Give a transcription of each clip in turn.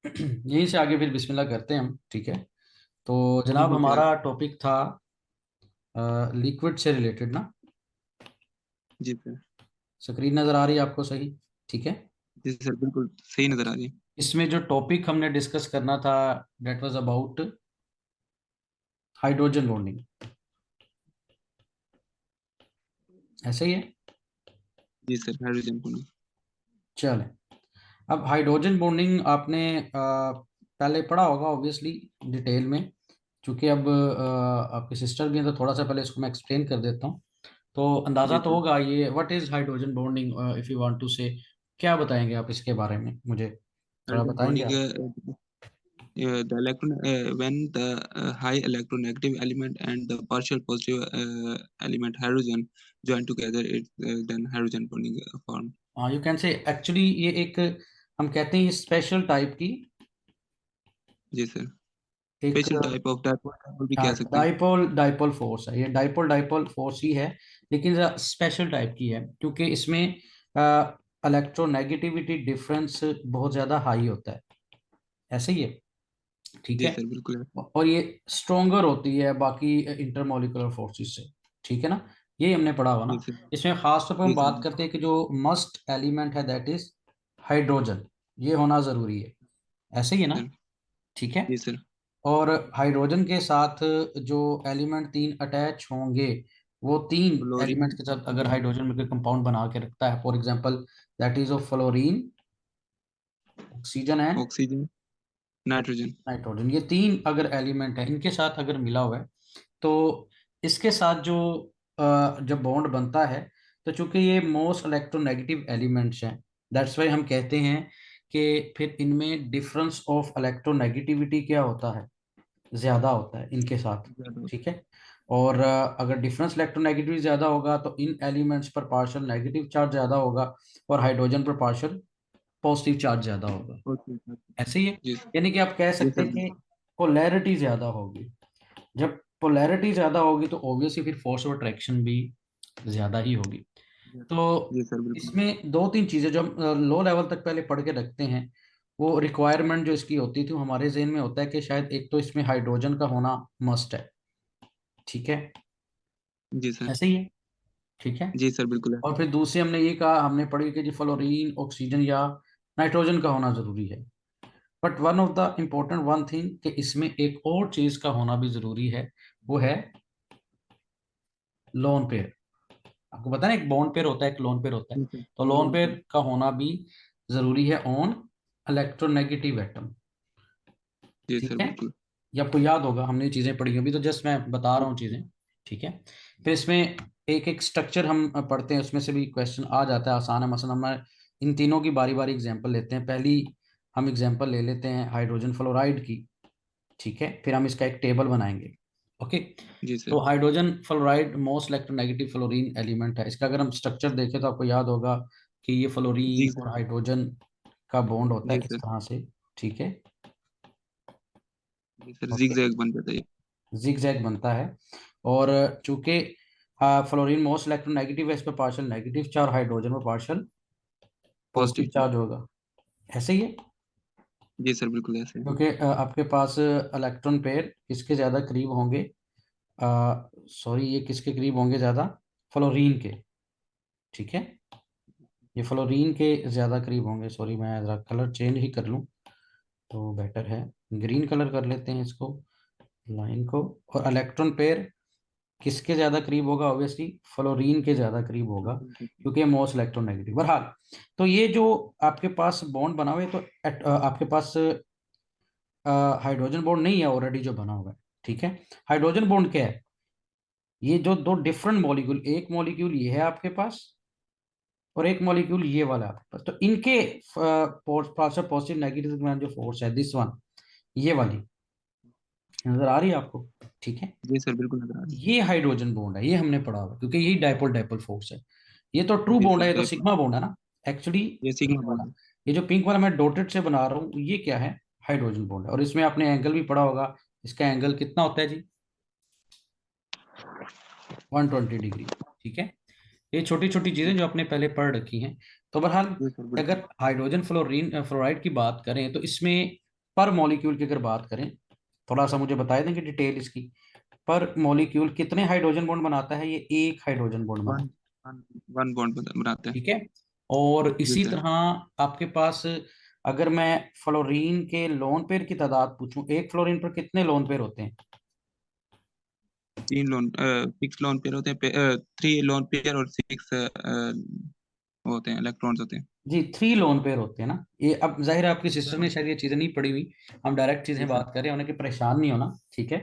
यहीं से आगे फिर बिस्मिल्लाह करते हैं हम, ठीक है। तो जी जनाब ठीक है। हमारा टॉपिक था लिक्विड से रिलेटेड ना। जी सर। स्क्रीन नज़र आ रही है आपको सही? ठीक है। जी सर, बिल्कुल सही नजर आ रही है। इसमें जो टॉपिक हमने डिस्कस करना था, that was about hydrogen bonding. ऐसे ही है। जी सर, हाइड्रोजन बॉन्डिंग। चलें। अब हाइड्रोजन बॉन्डिंग आपने पहले पढ़ा होगा ऑब्वियसली, डिटेल में। चूंकि अब आपके सिस्टर भी हैं तो थोड़ा सा पहले इसको मैं एक्सप्लेन कर देता हूँ। तो अंदाजा जी तो सर। होगा ये what is hydrogen bonding, if you want to say. क्या बताएंगे आप इसके बारे में मुझे? थोड़ा हाइड्रोजन बताएंगे बॉन्डिंग, आप? the electron when the high electronegative element and the partial positive element hydrogen join together, it then hydrogen bonding form. हाँ, यू कैन से एक्चुअली ये एक, हम कहते हैं ये स्पेशल टाइप की जी सर, एक स्पेशल टाइप ऑफ डाइपोल भी कह सकते हैं। डाइपोल डाइपोल फोर्स है। ये डाइपोल डाइपोल फोर्स ही है, लेकिन स्पेशल टाइप की है क्योंकि इसमें इलेक्ट्रोनेगेटिविटी डिफरेंस बहुत ज़्यादा हाई होता है। ऐसे ही है, ठीक जी है। सर, बिल्कुल है। और ये स्ट्रोंगर होती है बाकी इंटरमोलिकुलर फोर्सेस से, ठीक है ना। ये हमने पढ़ा हुआ जी ना। सर। इसमें खास तौर पर हम जी बात सर। करते हैं कि जो मस्ट एलिमेंट है दैट इज हाइड्रोजन, ये होना जरूरी है। ऐसे ही है ना, सर। ठीक है। जी सर। और हाइड्रोजन के साथ जो एलिमेंट तीन अटैच होंगे, वो तीन फ्लोरीन। एलिमेंट के साथ अगर हाइड्रोजन मिलकर कंपाउंड बना के रखता है, for example that is of fluorine, oxygen and oxygen, nitrogen. Nitrogen, ये तीन अगर एलिमेंट है इनके साथ अगर मिला हुआ है, तो इसके साथ जो जब बॉन्ड बनता है, तो चूंकि ये मोस्ट इलेक्ट्रोनेगेटिव एलिमेंट्स हैं, दैट्स वाई हम कहते हैं कि फिर इनमें डिफरेंस ऑफ इलेक्ट्रोनेगेटिविटी क्या होता है, ज्यादा होता है इनके साथ, ज्यादा। ठीक है। और अगर डिफरेंस इलेक्ट्रोनेगेटिविटी ज्यादा होगा तो इन एलिमेंट्स पर पार्शियल नेगेटिव चार्ज ज्यादा होगा, और हाइड्रोजन पर पार्शियल पॉजिटिव चार्ज ज्यादा होगा। Okay sir. ऐसे ही है। जी सर। यानी कि आप कह जी सकते सर, हैं कि बिल्कुल। पोलैरिटी ज्यादा होगी। जब पोलैरिटी ज्यादा होगी तो ऑब्वियसली फिर फोर्स ऑफ अट्रैक्शन भी ज्यादा ही होगी। तो जी सर, बिल्कुल। इसमें दो तीन चीजें जो हम लो लेवल तक पहले पढ़ के रखते हैं, वो रिक्वायरमेंट जो इसकी होती थी वो हमारे जहन में होता है कि शायद एक तो इसमें हाइड्रोजन का होना मस्ट है, ठीक है। जी सर। ऐसे ही है, ठीक है। जी सर, बिल्कुल है। और फिर दूसरी हमने ये कहा, हमने पढ़ी कि जी फ्लोरीन, ऑक्सीजन या नाइट्रोजन का होना जरूरी है। But one of the important one thing कि इसमें एक और चीज का होना भी जरूरी है, वो है लोन पेयर। आपको पता है ना, एक बॉन्ड पेयर होता है, एक लोन पेयर होता है। जी सर, तो लोन बिल्कुल सर। पेयर का होना भी जरूरी है ऑन इलेक्ट्रोनेगेटिव एटम, जी ठीक सर, है। बिल्कुल। ये आपको याद होगा, हमने ये चीजें पढ़ी होंगी, तो जस्ट मैं बता रहा हूँ चीजें, ठीक है। फिर इसमें एक एक स्ट्रक्चर हम पढ़ते हैं, उसमें से भी क्वेश्चन आ जाता है, आसान है। मसलन हम इन तीनों की बारी बारी एग्जांपल लेते हैं। पहली हम एग्जांपल ले लेते हैं हाइड्रोजन फ्लोराइड की, ठीक है। फिर हम इसका एक टेबल बनाएंगे, ओके। जी सर। तो hydrogen fluoride most electronegative fluorine element है। इसका अगर हम स्ट्रक्चर देखें तो आपको याद होगा कि ये जी फ्लोरीन सर। और हाइड्रोजन का बॉन्ड होता जी है इस सर। तरह से, ठीक है। जी सर, ओके, जिग-जैग बन जाता है ये। जिगजैग बनता है। और चूंकि फ्लोरीन मोस्ट इलेक्ट्रोनेगेटिव है, इस पर पार्शियल नेगेटिव चार्ज, हाइड्रोजन में पार्शियल पॉजिटिव पॉजिटिव। चार्ज होगा। ऐसे ही है। जी सर, बिल्कुल ऐसे है। क्योंकि आपके पास इलेक्ट्रॉन पेयर किसके ज्यादा करीब होंगे, सॉरी ये किसके करीब होंगे ज्यादा, फ्लोरीन के, ठीक है। ये फ्लोरीन के ज्यादा करीब होंगे। सॉरी मैं जरा कलर चेंज ही कर लूं तो बेटर है। ग्रीन कलर कर लेते हैं इसको, लाइन को। और इलेक्ट्रॉन पेयर किसके ज्यादा करीब होगा, ऑब्वियसली फ्लोरीन के ज्यादा करीब होगा, क्योंकि मोस्ट इलेक्ट्रोनेगेटिव। बहरहाल, तो ये जो आपके पास बॉन्ड बना हुआ है, तो आपके पास हाइड्रोजन बॉन्ड नहीं है ऑलरेडी जो बना हुआ है, ठीक है। हाइड्रोजन बॉन्ड क्या है? ये जो दो डिफरेंट मॉलिक्यूल, एक मॉलिक्यूल ये है आपके पास, और एक मॉलिक्यूल ये वाला है आपके पास, तो इनके पॉजिटिव नेगेटिव जो फोर्स है, दिस वन, ये वाली नजर आ रही है आपको, ठीक है। जी सर, बिल्कुल नजर आ रहा ये हाइड्रोजन बॉन्ड है, ये हमने पढ़ा हुआ, क्योंकि यही डाइपोल डाइपोल फोर्स है। ये तो है। ट्रू जी बॉन्ड सर, है, ये तो टाइप सिग्मा बॉन्ड है ना एक्चुअली। ये सिग्मा ये बॉन्ड वाला, है। ये जो पिंक वाला मैं डॉटेड से बना रहा हूँ, ये क्या है, हाइड्रोजन बॉन्ड है। और इसमें आपने एंगल भी पढ़ा होगा, इसका एंगल कितना होता है जी, 120 डिग्री, ठीक है। ये छोटी छोटी चीजें जो आपने पहले पढ़ रखी हैं। तो बहरहाल, जी सर, बिल्कुल। अगर हाइड्रोजन फ्लोरीन फ्लोराइड की बात करें तो इसमें पर मॉलिक्यूल की अगर बात करें, थोड़ा सा मुझे बता देंगे डिटेल इसकी। पर मॉलिक्यूल कितने हाइड्रोजन बॉन्ड बनाता है? ये एक हाइड्रोजन बॉन्ड वन बनाता वन वन बॉन्ड बनाते है, हैं। ठीक है। और जी इसी सर। तरह आपके पास, अगर मैं फ्लोरीन के लोन पेयर की तादाद पूछूं, एक फ्लोरीन पर कितने लोन पेयर होते हैं? 3 लोन 6 लोन पेयर होते हैं, 3 लोन पेयर और 6 होते हैं, इलेक्ट्रॉन्स होते हैं। जी, 3 लोन पेयर होते हैं ना। ये अब जाहिर है आपकी सिस्टर सर। ने शायद ये चीजें नहीं पढ़ी हुई, हम डायरेक्ट जी चीजें सर। बात कर रहे हैं, उन्हें कि परेशान नहीं होना, ठीक है।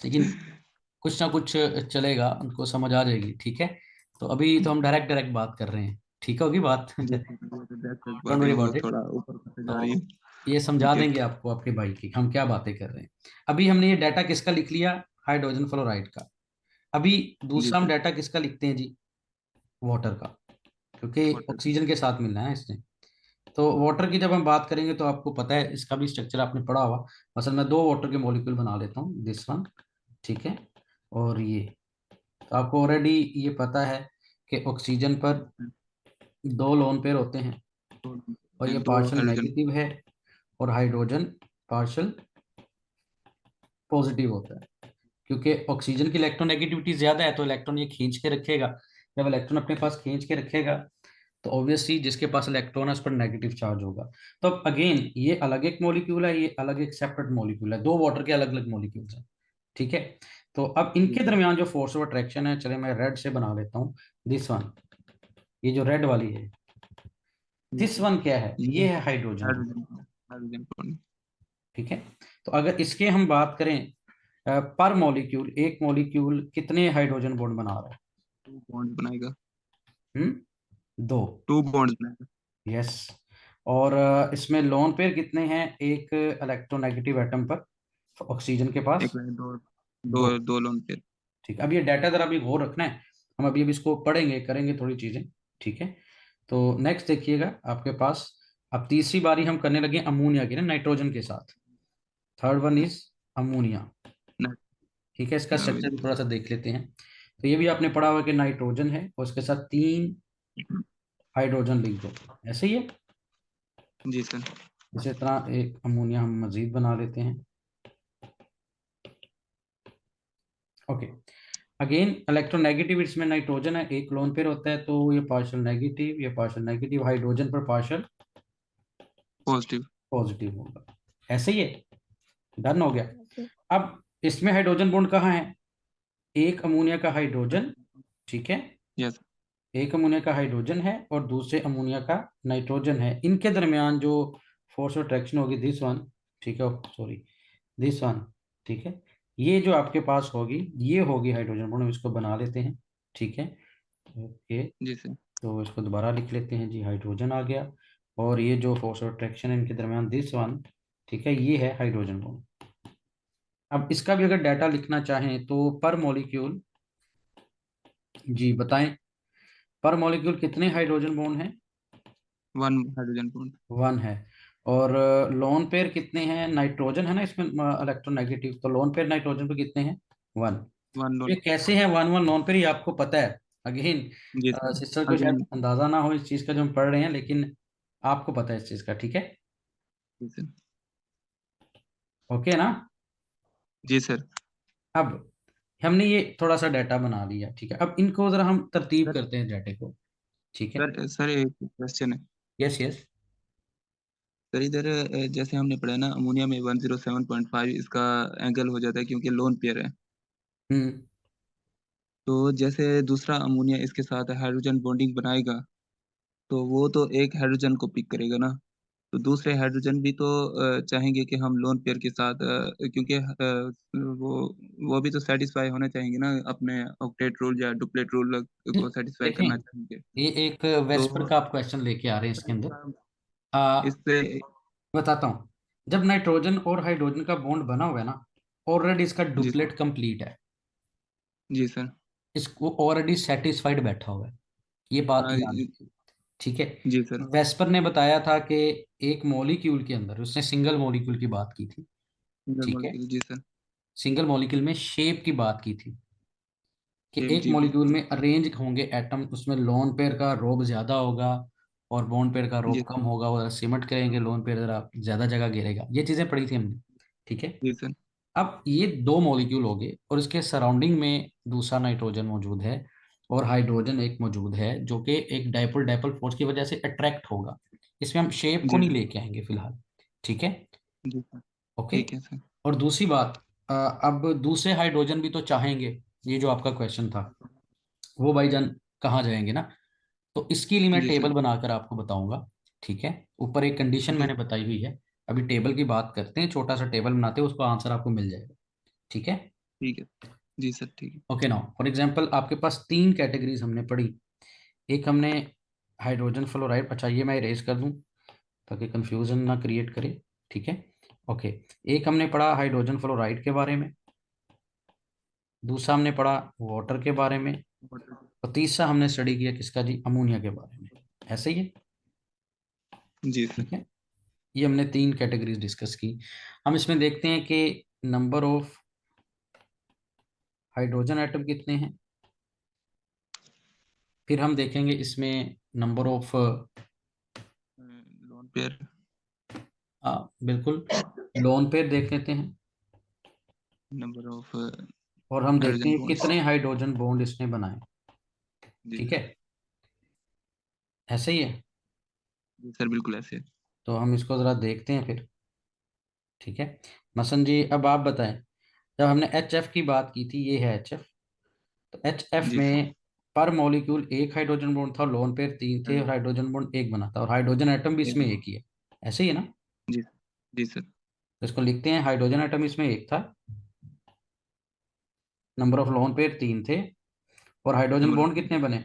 लेकिन कुछ ना कुछ चलेगा, उनको समझ आ जाएगी, ठीक है। तो अभी तो हम डायरेक्ट डायरेक्ट बात कर रहे हैं, ठीक होगी बात। जी सर, ये तो दैट्स डोंट बात है, वरी वो अबाउट इट। थोड़ा ऊपर से जा रही तो है। ये समझा ठीक है। देंगे आपको आपके भाई की हम क्या बातें कर रहे हैं। अभी हमने ये डाटा किसका लिख लिया? हाइड्रोजन फ्लोराइड का। अभी जी दूसरा हम सर। डाटा किसका लिखते हैं जी? वाटर का, क्योंकि वाटर का। ऑक्सीजन के साथ मिलना है इसने। तो वाटर की जब हम बात करेंगे तो आपको पता है इसका भी स्ट्रक्चर आपने पढ़ा होगा। मसल मैं दो वाटर के मॉलिक्यूल बना लेता हूँ, दिस वन, ठीक है। और ये, तो आपको ऑलरेडी ये पता है कि ऑक्सीजन पर दो लोन पेयर होते हैं, और ये दो पार्शियल हाइड्रोजन। नेगेटिव है, और हाइड्रोजन पार्शियल पॉजिटिव होता है। क्योंकि ऑक्सीजन की इलेक्ट्रोनेगेटिविटी ज्यादा है, तो इलेक्ट्रॉन ये खींच के रखेगा। जब इलेक्ट्रॉन अपने पास खींच के रखेगा, तो ऑब्वियसली जिसके पास इलेक्ट्रॉन है उस पर नेगेटिव चार्ज होगा। तो अब अगेन ये अलग एक मॉलिक्यूल है, ये अलग एक सेपरेट मॉलिक्यूल है, दो वाटर के अलग अलग मॉलिक्यूल्स हैं, ठीक है। तो अब जी इनके सर। दरमियान जो फोर्स ऑफ अट्रैक्शन है, चले मैं रेड से बना लेता हूँ, दिस वन, ये जो रेड वाली है, जी दिस सर। वन क्या है? ये ये है hydrogen bond, hydrogen hydrogen bond. ठीक है। तो अगर इसके हम बात करें, पर मॉलिक्यूल, एक मॉलिक्यूल कितने हाइड्रोजन बॉन्ड बना रहा 2 बॉन्ड बनाएगा। है? दो। 2 बॉन्ड बनाएगा। यस। और इसमें लोन पेयर कितने हैं एक इलेक्ट्रोनेगेटिव एटम पर, ऑक्सीजन के पास? एक लाइन दो दो। दो 2 लोन पेयर। ठीक, अब ये डाटा जरा अभी गौर रखना है, हम अभी अभी इसको पढ़ेंगे, करेंगे थोड़ी चीजें, ठीक है। तो नेक्स्ट देखिएगा आपके पास, अब तीसरी बारी हम करने लगे अमोनिया की ना, नाइट्रोजन के साथ। थर्ड वन इज अमोनिया, ठीक है। इसका स्ट्रक्चर भी थोड़ा सा देख लेते हैं। तो ये भी आपने पढ़ा हुआ कि नाइट्रोजन है और उसके साथ 3 हाइड्रोजन लिंक होते हैं, ऐसे ही है। जी सर। इसी तरह एक अमोनिया हम मजीद बना लेते हैं, ओके। अगेन इलेक्ट्रोनेगेटिव, इसमें नाइट्रोजन है, एक लोन पेयर होता है, तो ये पार्शियल नेगेटिव, ये पार्शियल नेगेटिव, हाइड्रोजन पर पार्शियल पॉजिटिव। पॉजिटिव होगा, ऐसे ही है। डन हो गया। अब इसमें हाइड्रोजन बॉन्ड कहाँ है? एक अमोनिया का हाइड्रोजन, ठीक है, यस। एक अमोनिया का हाइड्रोजन है और दूसरे अमोनिया का नाइट्रोजन है, इनके दरमियान जो फोर्स ऑफ अट्रैक्शन होगी, दिस वन, ठीक है, सॉरी, दिस वन, ठीक है। ये जो आपके पास होगी, ये होगी हाइड्रोजन बॉन्ड, हम इसको बना लेते हैं, ठीक है, ओके। जी सर। तो इसको दोबारा लिख लेते हैं जी, हाइड्रोजन आ गया। और ये जो फोर्स ऑफ अट्रैक्शन है इनके दरमियान, दिस वन, ठीक है, ये है हाइड्रोजन बॉन्ड। अब इसका भी अगर डाटा लिखना चाहें तो पर मॉलिक्यूल, जी बताएं, पर मॉलिक्यूल कितने हाइड्रोजन बॉन्ड हैं? 1 हाइड्रोजन बॉन्ड। वन है। और लोन पेयर कितने हैं? नाइट्रोजन है ना इसमें इलेक्ट्रोनेगेटिव, तो लोन पेयर नाइट्रोजन पे कितने हैं? वन। वन ये लोन। कैसे है वन वन लोन पेयर, ये आपको पता है? अगेन जी सर। सिस्टर को शायद अगेन। अंदाजा ना हो इस चीज का जो हम पढ़ रहे हैं, लेकिन आपको पता है इस चीज का, ठीक है, जी सर। ओके ना। जी सर। अब हमने ये थोड़ा सा डाटा बना लिया, ठीक है। अब इनको जरा हम तरतीब सर। करते हैं डाटे को, ठीक है। सर एक क्वेश्चन है। Yes yes. सर इधर जैसे हमने पढ़ा ना, अमोनिया में 107.5 इसका एंगल हो जाता है क्योंकि लोन पेयर है। हम्म। तो जैसे दूसरा अमोनिया इसके साथ हाइड्रोजन बॉन्डिंग बनाएगा, तो वो तो एक हाइड्रोजन को पिक करेगा ना। तो दूसरे हाइड्रोजन भी तो चाहेंगे कि हम लोन पेयर के साथ, क्योंकि वो भी तो सेटिस्फाई होना चाहेंगे ना, अपने ऑक्टेट रूल या डुप्लेट रूल को सेटिस्फाई देखें, करना चाहेंगे। ये एक तो वेस्पर का आप क्वेश्चन लेके आ रहे हैं इसके अंदर। आ, इससे। बताता हूँ। जब नाइट्रोजन और हाइड्रोजन का बॉन्ड बना हुआ है ना, ऑलरेडी इसका जी सर। डुप्लेट कंप्लीट है, जी सर। इसको ऑलरेडी सेटिस्फाइड बैठा हुआ है, ये बात हाँ, ध्यान रखिए, ठीक है। जी सर। वेस्पर ने बताया था कि एक मॉलिक्यूल के अंदर, उसने सिंगल मॉलिक्यूल की बात की थी, सिंगल ठीक है, मॉलिक्यूल। जी सर। सिंगल मॉलिक्यूल में शेप की बात की थी, कि सेम एक जी। मॉलिक्यूल में अरेंज होंगे एटम, उसमें लोन पेयर का रोब ज्यादा होगा और बॉन्ड पेयर का जी रोप सर। कम होगा और सिमट करेंगे, लोन पेयर जरा ज्यादा जगह घेरेगा। ये चीजें पढ़ी थी हमने, ठीक है। जी सर। अब ये दो मॉलिक्यूल हो गए और इसके सराउंडिंग में दूसरा नाइट्रोजन मौजूद है और हाइड्रोजन एक मौजूद है, जो कि एक डाइपोल डाइपोल फोर्स की वजह से अट्रैक्ट होगा। इसमें हम शेप को जी नहीं सर। लेके आएंगे फिलहाल, ठीक है। जी सर। ओके। ठीक है सर। और दूसरी बात, अब दूसरे हाइड्रोजन भी तो चाहेंगे, ये जो आपका क्वेश्चन था, वो भाईजान कहाँ जाएंगे ना। तो इसके लिए मैं जी सर। टेबल बनाकर आपको बताऊंगा, ठीक है। ऊपर एक कंडीशन जी मैंने सर। बताई हुई है। अभी टेबल की बात करते हैं, छोटा सा टेबल बनाते हैं, उसका आंसर आपको मिल जाएगा, ठीक है। ठीक है। जी सर। ठीक है। ओके नाउ फॉर एग्जांपल आपके पास तीन कैटेगरीज हमने पढ़ी। एक हमने हाइड्रोजन फ्लोराइड, अच्छा ये मैं इरेज कर दूं ताकि कंफ्यूजन ना क्रिएट करे, ठीक है। ओके, एक हमने पढ़ा हाइड्रोजन फ्लोराइड के बारे में, दूसरा हमने पढ़ा वाटर के बारे में, और तीसरा हमने स्टडी किया किसका जी, अमोनिया के बारे में। ऐसे ही है, जी सर। ठीक है। ये हमने तीन कैटेगरीज डिस्कस की। हम इसमें देखते हैं कि नंबर ऑफ हाइड्रोजन एटम कितने हैं। फिर हम देखेंगे इसमें नंबर ऑफ, लोन पेयर। बिल्कुल, लोन पेयर देख लेते हैं। नंबर ऑफ और हम देखते हाइड्रोजन हैं बॉन्ड्स। कितने हाइड्रोजन बॉन्ड इसने बनाए, जी ठीक सर। है। ऐसे ही है। जी सर, बिल्कुल ऐसे। तो हम इसको जरा देखते हैं फिर, ठीक है। मसन जी अब आप बताएं, जब हमने एच एफ की बात की थी, ये है एच एफ। तो एच एफ जी सर। में पर मॉलिक्यूल एक हाइड्रोजन बॉन्ड था, लोन पेयर तीन थे, और हाइड्रोजन बॉन्ड एक बना था, और हाइड्रोजन एटम भी इसमें एक ही है। ऐसे ही है ना। जी। जी सर। तो इसको लिखते हैं, हाइड्रोजन एटम इसमें एक था, नंबर ऑफ लोन पेयर तीन थे, और हाइड्रोजन नंबर ऑफ बॉन्ड कितने बने,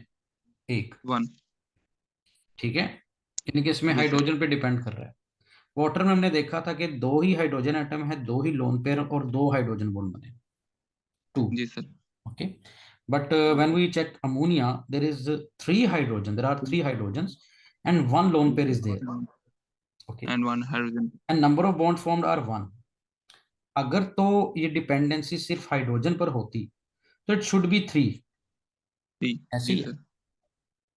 एक, वन। ठीक है। यानी कि इसमें जी सर। हाइड्रोजन पे डिपेंड कर रहा है। वाटर में हमने देखा था कि दो ही हाइड्रोजन एटम है, दो ही लोन पेयर और दो हाइड्रोजन बॉन्ड बने, टू, जी sir. Okay. But when we check ammonia, there is three hydrogen, there are three hydrogens and one lone जी pair is there, sir. Okay. And one hydrogen. And number of bonds formed are one. अगर तो ये dependency सिर्फ hydrogen पर होती तो it should be three. Three. ऐसे जी ही है। सर।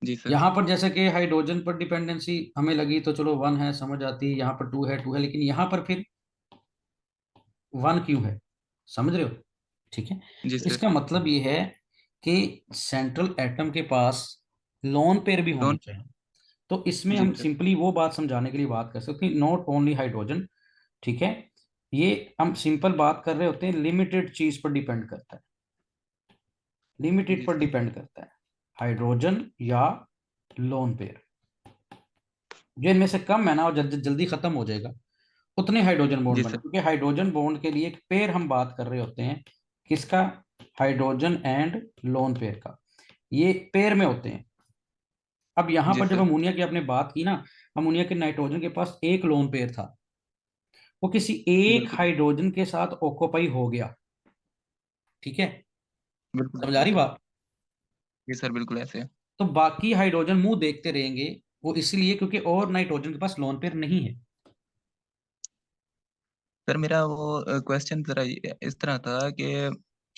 जी सर। यहाँ पर जैसे कि हाइड्रोजन पर डिपेंडेंसी हमें लगी तो चलो वन है, समझ आती है, यहाँ पर टू है, टू है, लेकिन यहाँ पर फिर वन क्यों है, समझ रहे हो, ठीक है। जी तो सर। इसका मतलब ये है कि सेंट्रल एटम के पास लोन पेयर भी होने लोन। चाहिए। तो इसमें जी हम सर। सिंपली वो बात समझाने के लिए बात कर सकते हैं, नॉट ओनली हाइड्रोजन, ठीक है। ये हम सिंपल बात कर रहे होते हैं, लिमिटेड चीज पर डिपेंड करता है, लिमिटेड जी पर सर। डिपेंड करता है, हाइड्रोजन या लोन पेयर। जो इनमें से कम है ना और जल्दी जल्दी खत्म हो जाएगा, उतने हाइड्रोजन बॉन्ड जी बने, सर। क्योंकि हाइड्रोजन बॉन्ड के लिए एक पेयर हम बात कर रहे होते हैं, किसका, हाइड्रोजन एंड लोन पेयर का, ये पेयर में होते हैं। अब यहां जी पर जब सर। अमोनिया की आपने बात की ना, अमोनिया के नाइट्रोजन के पास एक लोन पेयर था, वो किसी एक बिल्कुल। हाइड्रोजन के साथ ऑक्यूपाई हो गया, ठीक है। बिल्कुल समझ ऐसे आ है रही सर। बात। जी सर, बिल्कुल ऐसे है। तो बाकी हाइड्रोजन मुंह देखते रहेंगे, वो इसलिए क्योंकि और नाइट्रोजन के पास लोन पेयर नहीं है। सर मेरा वो क्वेश्चन जरा इस तरह था कि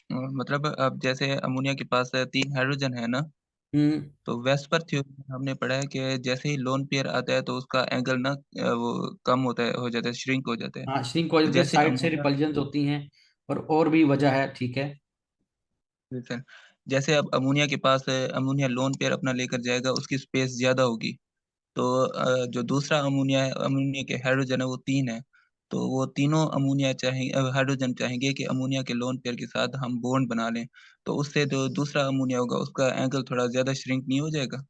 मतलब अब जैसे अमोनिया के पास तीन हाइड्रोजन है ना, हम्म। तो वेस्पर थ्योरी में हमने पढ़ा है कि जैसे ही लोन पेयर आता है तो उसका एंगल ना वो कम होता है, हो जाता है, श्रिंक हो जाता है। हाँ, श्रिंक हो तो जाते हैं, जैसे साइड से अमोनिया। रिपल्जन्स होती हैं, और भी वजह है, ठीक है। जी सर। जैसे अब अमोनिया के पास अमोनिया लोन पेयर अपना लेकर जाएगा, उसकी स्पेस ज्यादा होगी। तो जो दूसरा अमोनिया है, अमोनिया के हाइड्रोजन है वो तीन है। तो वो तीनों अमोनिया चाहेंगे, हाइड्रोजन चाहेंगे कि अमोनिया के लोन पेयर के साथ हम बॉन्ड बना लें। तो उससे जो दूसरा अमोनिया होगा उसका एंगल थोड़ा ज्यादा श्रिंक नहीं हो जाएगा?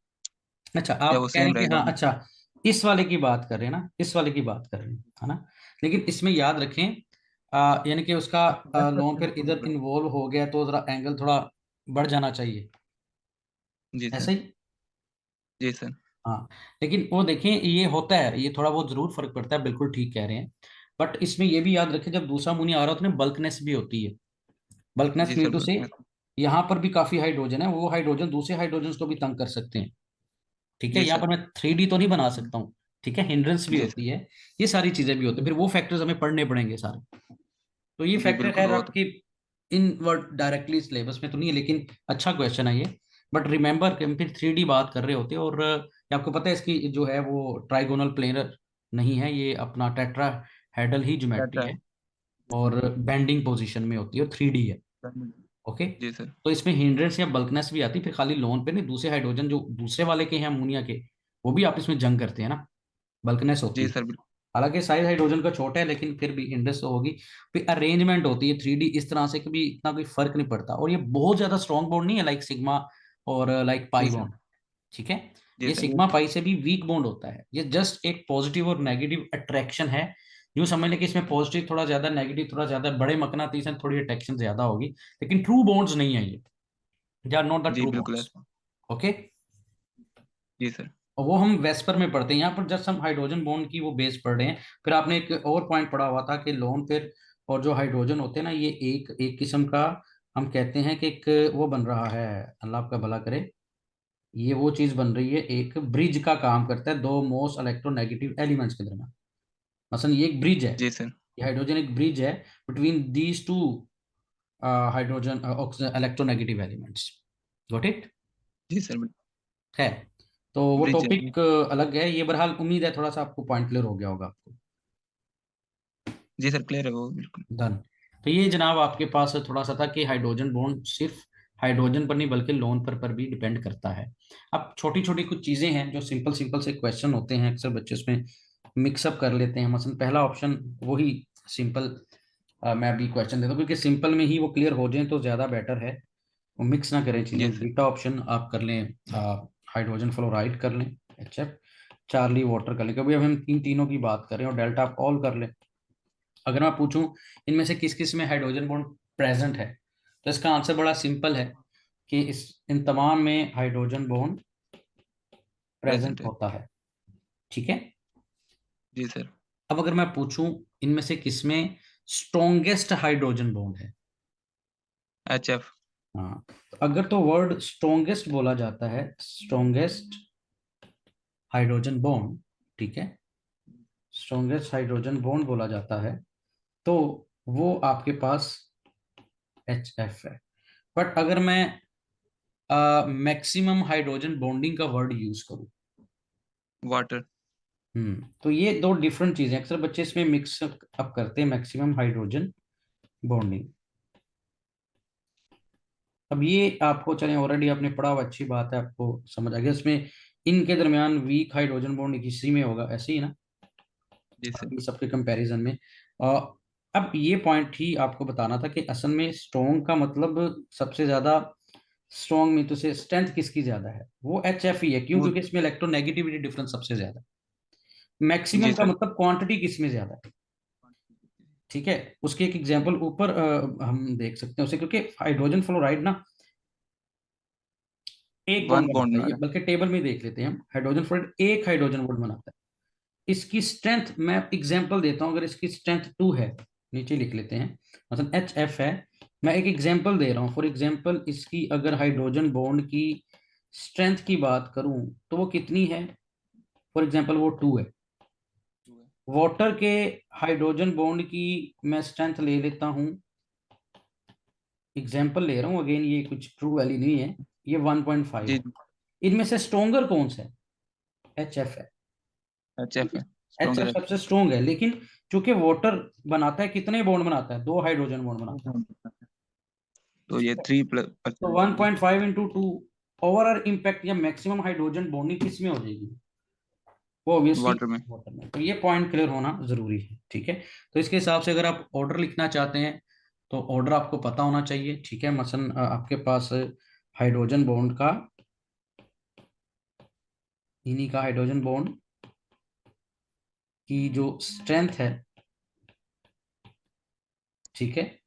अच्छा, या आप वो कह रहे सेम हैं कि रहेगा? हाँ, अच्छा, इस वाले की बात कर रहे हैं ना, इस वाले की बात कर रहे हैं, है ना। लेकिन इसमें याद रखें, यानी कि उसका वेस्पर लोन थ्योरी फिर को इधर मतलब। इन्वॉल्व हो गया तो जरा एंगल थोड़ा बढ़ जाना चाहिए, जी सर। ऐसा ही। जी सर। हाँ, लेकिन वो देखें, ये होता है, ये थोड़ा बहुत जरूर फर्क पड़ता है, बिल्कुल ठीक कह रहे हैं। बट इसमें ये भी याद रखें, जब दूसरा अमोनिया आ रहा है तो उसमें बल्कनेस भी होती है। बल्कनेस जी सर, मीन टू से, बिल्कुल। यहाँ पर भी काफी हाइड्रोजन है, वो हाइड्रोजन दूसरे हाइड्रोजन को भी तंग कर सकते हैं, ठीक है। जी यहाँ सर। पर मैं थ्री डी तो नहीं बना सकता हूँ, ठीक है, हिंड्रेंस भी जी होती सर। है, ये सारी चीजें भी होती है, फिर वो फैक्टर्स हमें पढ़ने पड़ेंगे सारे। तो ये जी फैक्टर बिल्कुल, खैर वो तो। आपकी इन वर्ड डायरेक्टली सिलेबस में तो नहीं है, लेकिन अच्छा क्वेश्चन है ये। बट रिमेंबर कि हम फिर 3D बात कर रहे होते हैं, और ये आपको पता है इसकी जो है वो ट्राइगोनल प्लेनर नहीं है, ये अपना टेट्रा हेडल ही ज्योमेट्री डाटा। है, और बेंडिंग पोजीशन में होती है, 3D है। ओके। जी सर। तो इसमें हिंड्रेंस या बल्कनेस भी आती है, फिर खाली लोन पे नहीं, दूसरे हाइड्रोजन जो दूसरे वाले के हैं अमोनिया के, वो भी आपस में जंग करते हैं ना, बल्कनेस होती जी है। सर बिल्कुल। हालांकि साइज हाइड्रोजन का छोटा है, लेकिन फिर भी हिंड्रेंस तो होगी। फिर अरेंजमेंट होती है 3D इस तरह से कि भी इतना कोई फर्क नहीं पड़ता, और ये बहुत ज्यादा स्ट्रॉन्ग बॉन्ड नहीं है लाइक सिग्मा और लाइक जी पाई सर। बॉन्ड। ठीक है। जी ये सर। सिग्मा पाई से भी वीक बॉन्ड होता है, ये जस्ट एक पॉजिटिव और नेगेटिव अट्रैक्शन है। यूं समझ लें कि इसमें पॉजिटिव थोड़ा ज्यादा, नेगेटिव थोड़ा ज्यादा, बड़े मकनातीस हैं, थोड़ी अट्रैक्शन ज्यादा होगी, लेकिन ट्रू बॉन्ड्स नहीं है ये, दे आर नॉट द जी ट्रू बिल्कुल बॉन्ड्स। ऐसा। ओके। जी सर। और वो हम वेस्पर में पढ़ते हैं, यहाँ पर जस्ट हम हाइड्रोजन बॉन्ड की वो बेस पढ़ रहे हैं। फिर आपने एक और पॉइंट पढ़ा हुआ था कि लोन पेयर और जो हाइड्रोजन होते हैं ना, ये एक एक किस्म का, हम कहते हैं कि एक वो बन रहा है, अल्लाह आपका भला करे, ये वो चीज बन रही है, एक ब्रिज का काम करता है दो मोस्ट इलेक्ट्रोनेगेटिव एलिमेंट्स के दरमियान। मसलन ये एक ब्रिज है, जी सर। ये हाइड्रोजन एक ब्रिज है between these two hydrogen electronegative elements. Got it. जी सर बिल्कुल। है। तो वो ब्रिज है। टॉपिक अलग है, ये बहरहाल उम्मीद है थोड़ा सा आपको पॉइंट क्लियर हो गया होगा आपको। जी सर क्लियर है वो बिल्कुल। डन। तो ये जनाब आपके पास थोड़ा सा था कि हाइड्रोजन बॉन्ड सिर्फ हाइड्रोजन पर नहीं बल्कि लोन पर भी डिपेंड करता है। अब छोटी छोटी कुछ चीजें हैं जो सिंपल सिंपल से क्वेश्चन होते हैं, अक्सर बच्चे उसमें मिक्सअप कर लेते हैं। मसलन पहला ऑप्शन वही सिंपल, मैं अभी क्वेश्चन देता हूँ क्योंकि सिंपल में ही वो क्लियर हो जाए तो ज्यादा बेटर है, वो मिक्स ना करें जी चीजें। सर। बीटा ऑप्शन आप कर लें, हाइड्रोजन फ्लोराइड कर लें, HF, चार्ली वाटर कर लें, क्योंकि अब हम तीनों की बात कर रहे हैं, और डेल्टा आप ऑल कर लें। अगर मैं पूछूं इनमें से किस किस में हाइड्रोजन बॉन्ड प्रेजेंट है, तो इसका आंसर बड़ा सिंपल है कि इस इन तमाम में हाइड्रोजन बॉन्ड प्रेजेंट प्रेजेंट है। होता है। ठीक है। जी सर। अब अगर मैं पूछूं इनमें से किसमें स्ट्रॉन्गेस्ट हाइड्रोजन बॉन्ड है, HF। हाँ, तो अगर तो वर्ड स्ट्रॉन्गेस्ट बोला जाता है, स्ट्रॉन्गेस्ट हाइड्रोजन बॉन्ड, ठीक है, स्ट्रॉन्गेस्ट हाइड्रोजन बॉन्ड बोला जाता है, तो वो आपके पास HF है। बट अगर मैं मैक्सिमम हाइड्रोजन बॉन्डिंग का वर्ड यूज करूं, वाटर। तो ये दो डिफरेंट चीजें, अक्सर बच्चे इसमें मिक्स अप करते हैं, मैक्सिमम हाइड्रोजन बॉन्डिंग। अब ये आपको चले ऑलरेडी आपने पढ़ा हुआ, अच्छी बात है, आपको समझ आ गया इसमें इनके दरमियान वीक हाइड्रोजन बॉन्ड किसी में होगा, ऐसे ही ना, जी सर। बाकी सबके कंपैरिजन में। और अब ये पॉइंट ही आपको बताना था कि असल में स्ट्रॉन्ग का मतलब सबसे ज्यादा, स्ट्रॉन्ग में तो से स्ट्रेंथ किसकी ज्यादा है, वो HF ही है, क्यों? वो। क्योंकि इसमें इलेक्ट्रोनेगेटिविटी डिफरेंस सबसे ज्यादा है। जी मैक्सिमम का सर। मतलब क्वांटिटी किसमें ज्यादा है। ठीक है। उसके एक एग्जांपल ऊपर हम देख सकते हैं उसे, क्योंकि हाइड्रोजन फ्लोराइड ना एक बॉन्ड वन बॉन्ड बनाता है, बना ये रहा बल्कि टेबल में देख लेते हैं हम, हाइड्रोजन फ्लोराइड एक हाइड्रोजन बॉन्ड बनाता है। इसकी स्ट्रेंथ मैं एग्जांपल देता हूं, अगर इसकी स्ट्रेंथ 2 है, नीचे लिख लेते हैं, मतलब HF है, मैं एक एग्जांपल दे रहा हूं, फॉर एग्जांपल इसकी अगर हाइड्रोजन बॉन्ड की स्ट्रेंथ की बात करूं तो वो कितनी है, फॉर एग्जांपल वो 2 है। है। वाटर के हाइड्रोजन बॉन्ड की मैं स्ट्रेंथ ले लेता हूं, एग्जाम्पल ले रहा हूं, अगेन ये कुछ ट्रू वैल्यू नहीं है, ये 1.5 जी। है। इनमें से स्ट्रोंगर कौन सा है? HF है। HF है। HF स्ट्रॉन्गर है। सबसे स्ट्रोंग है, लेकिन चूंकि वाटर बनाता है, कितने बॉन्ड बनाता है? दो हाइड्रोजन बॉन्ड बनाता है। तो ठीक ये है। 3% तो होगी। 1.5 इंटू 2, ओवरऑल इम्पैक्ट या मैक्सिमम हाइड्रोजन बॉन्डिंग किस में हो जाएगी? वो ऑब्वियसली वाटर में। वाटर में। तो ये पॉइंट क्लियर होना जरूरी है। ठीक है। तो इसके हिसाब से अगर आप ऑर्डर लिखना चाहते हैं तो ऑर्डर आपको पता होना चाहिए। ठीक है। मसलन आपके पास हाइड्रोजन बॉन्ड का, इन्हीं का हाइड्रोजन बॉन्ड की जो स्ट्रेंथ है, ठीक है,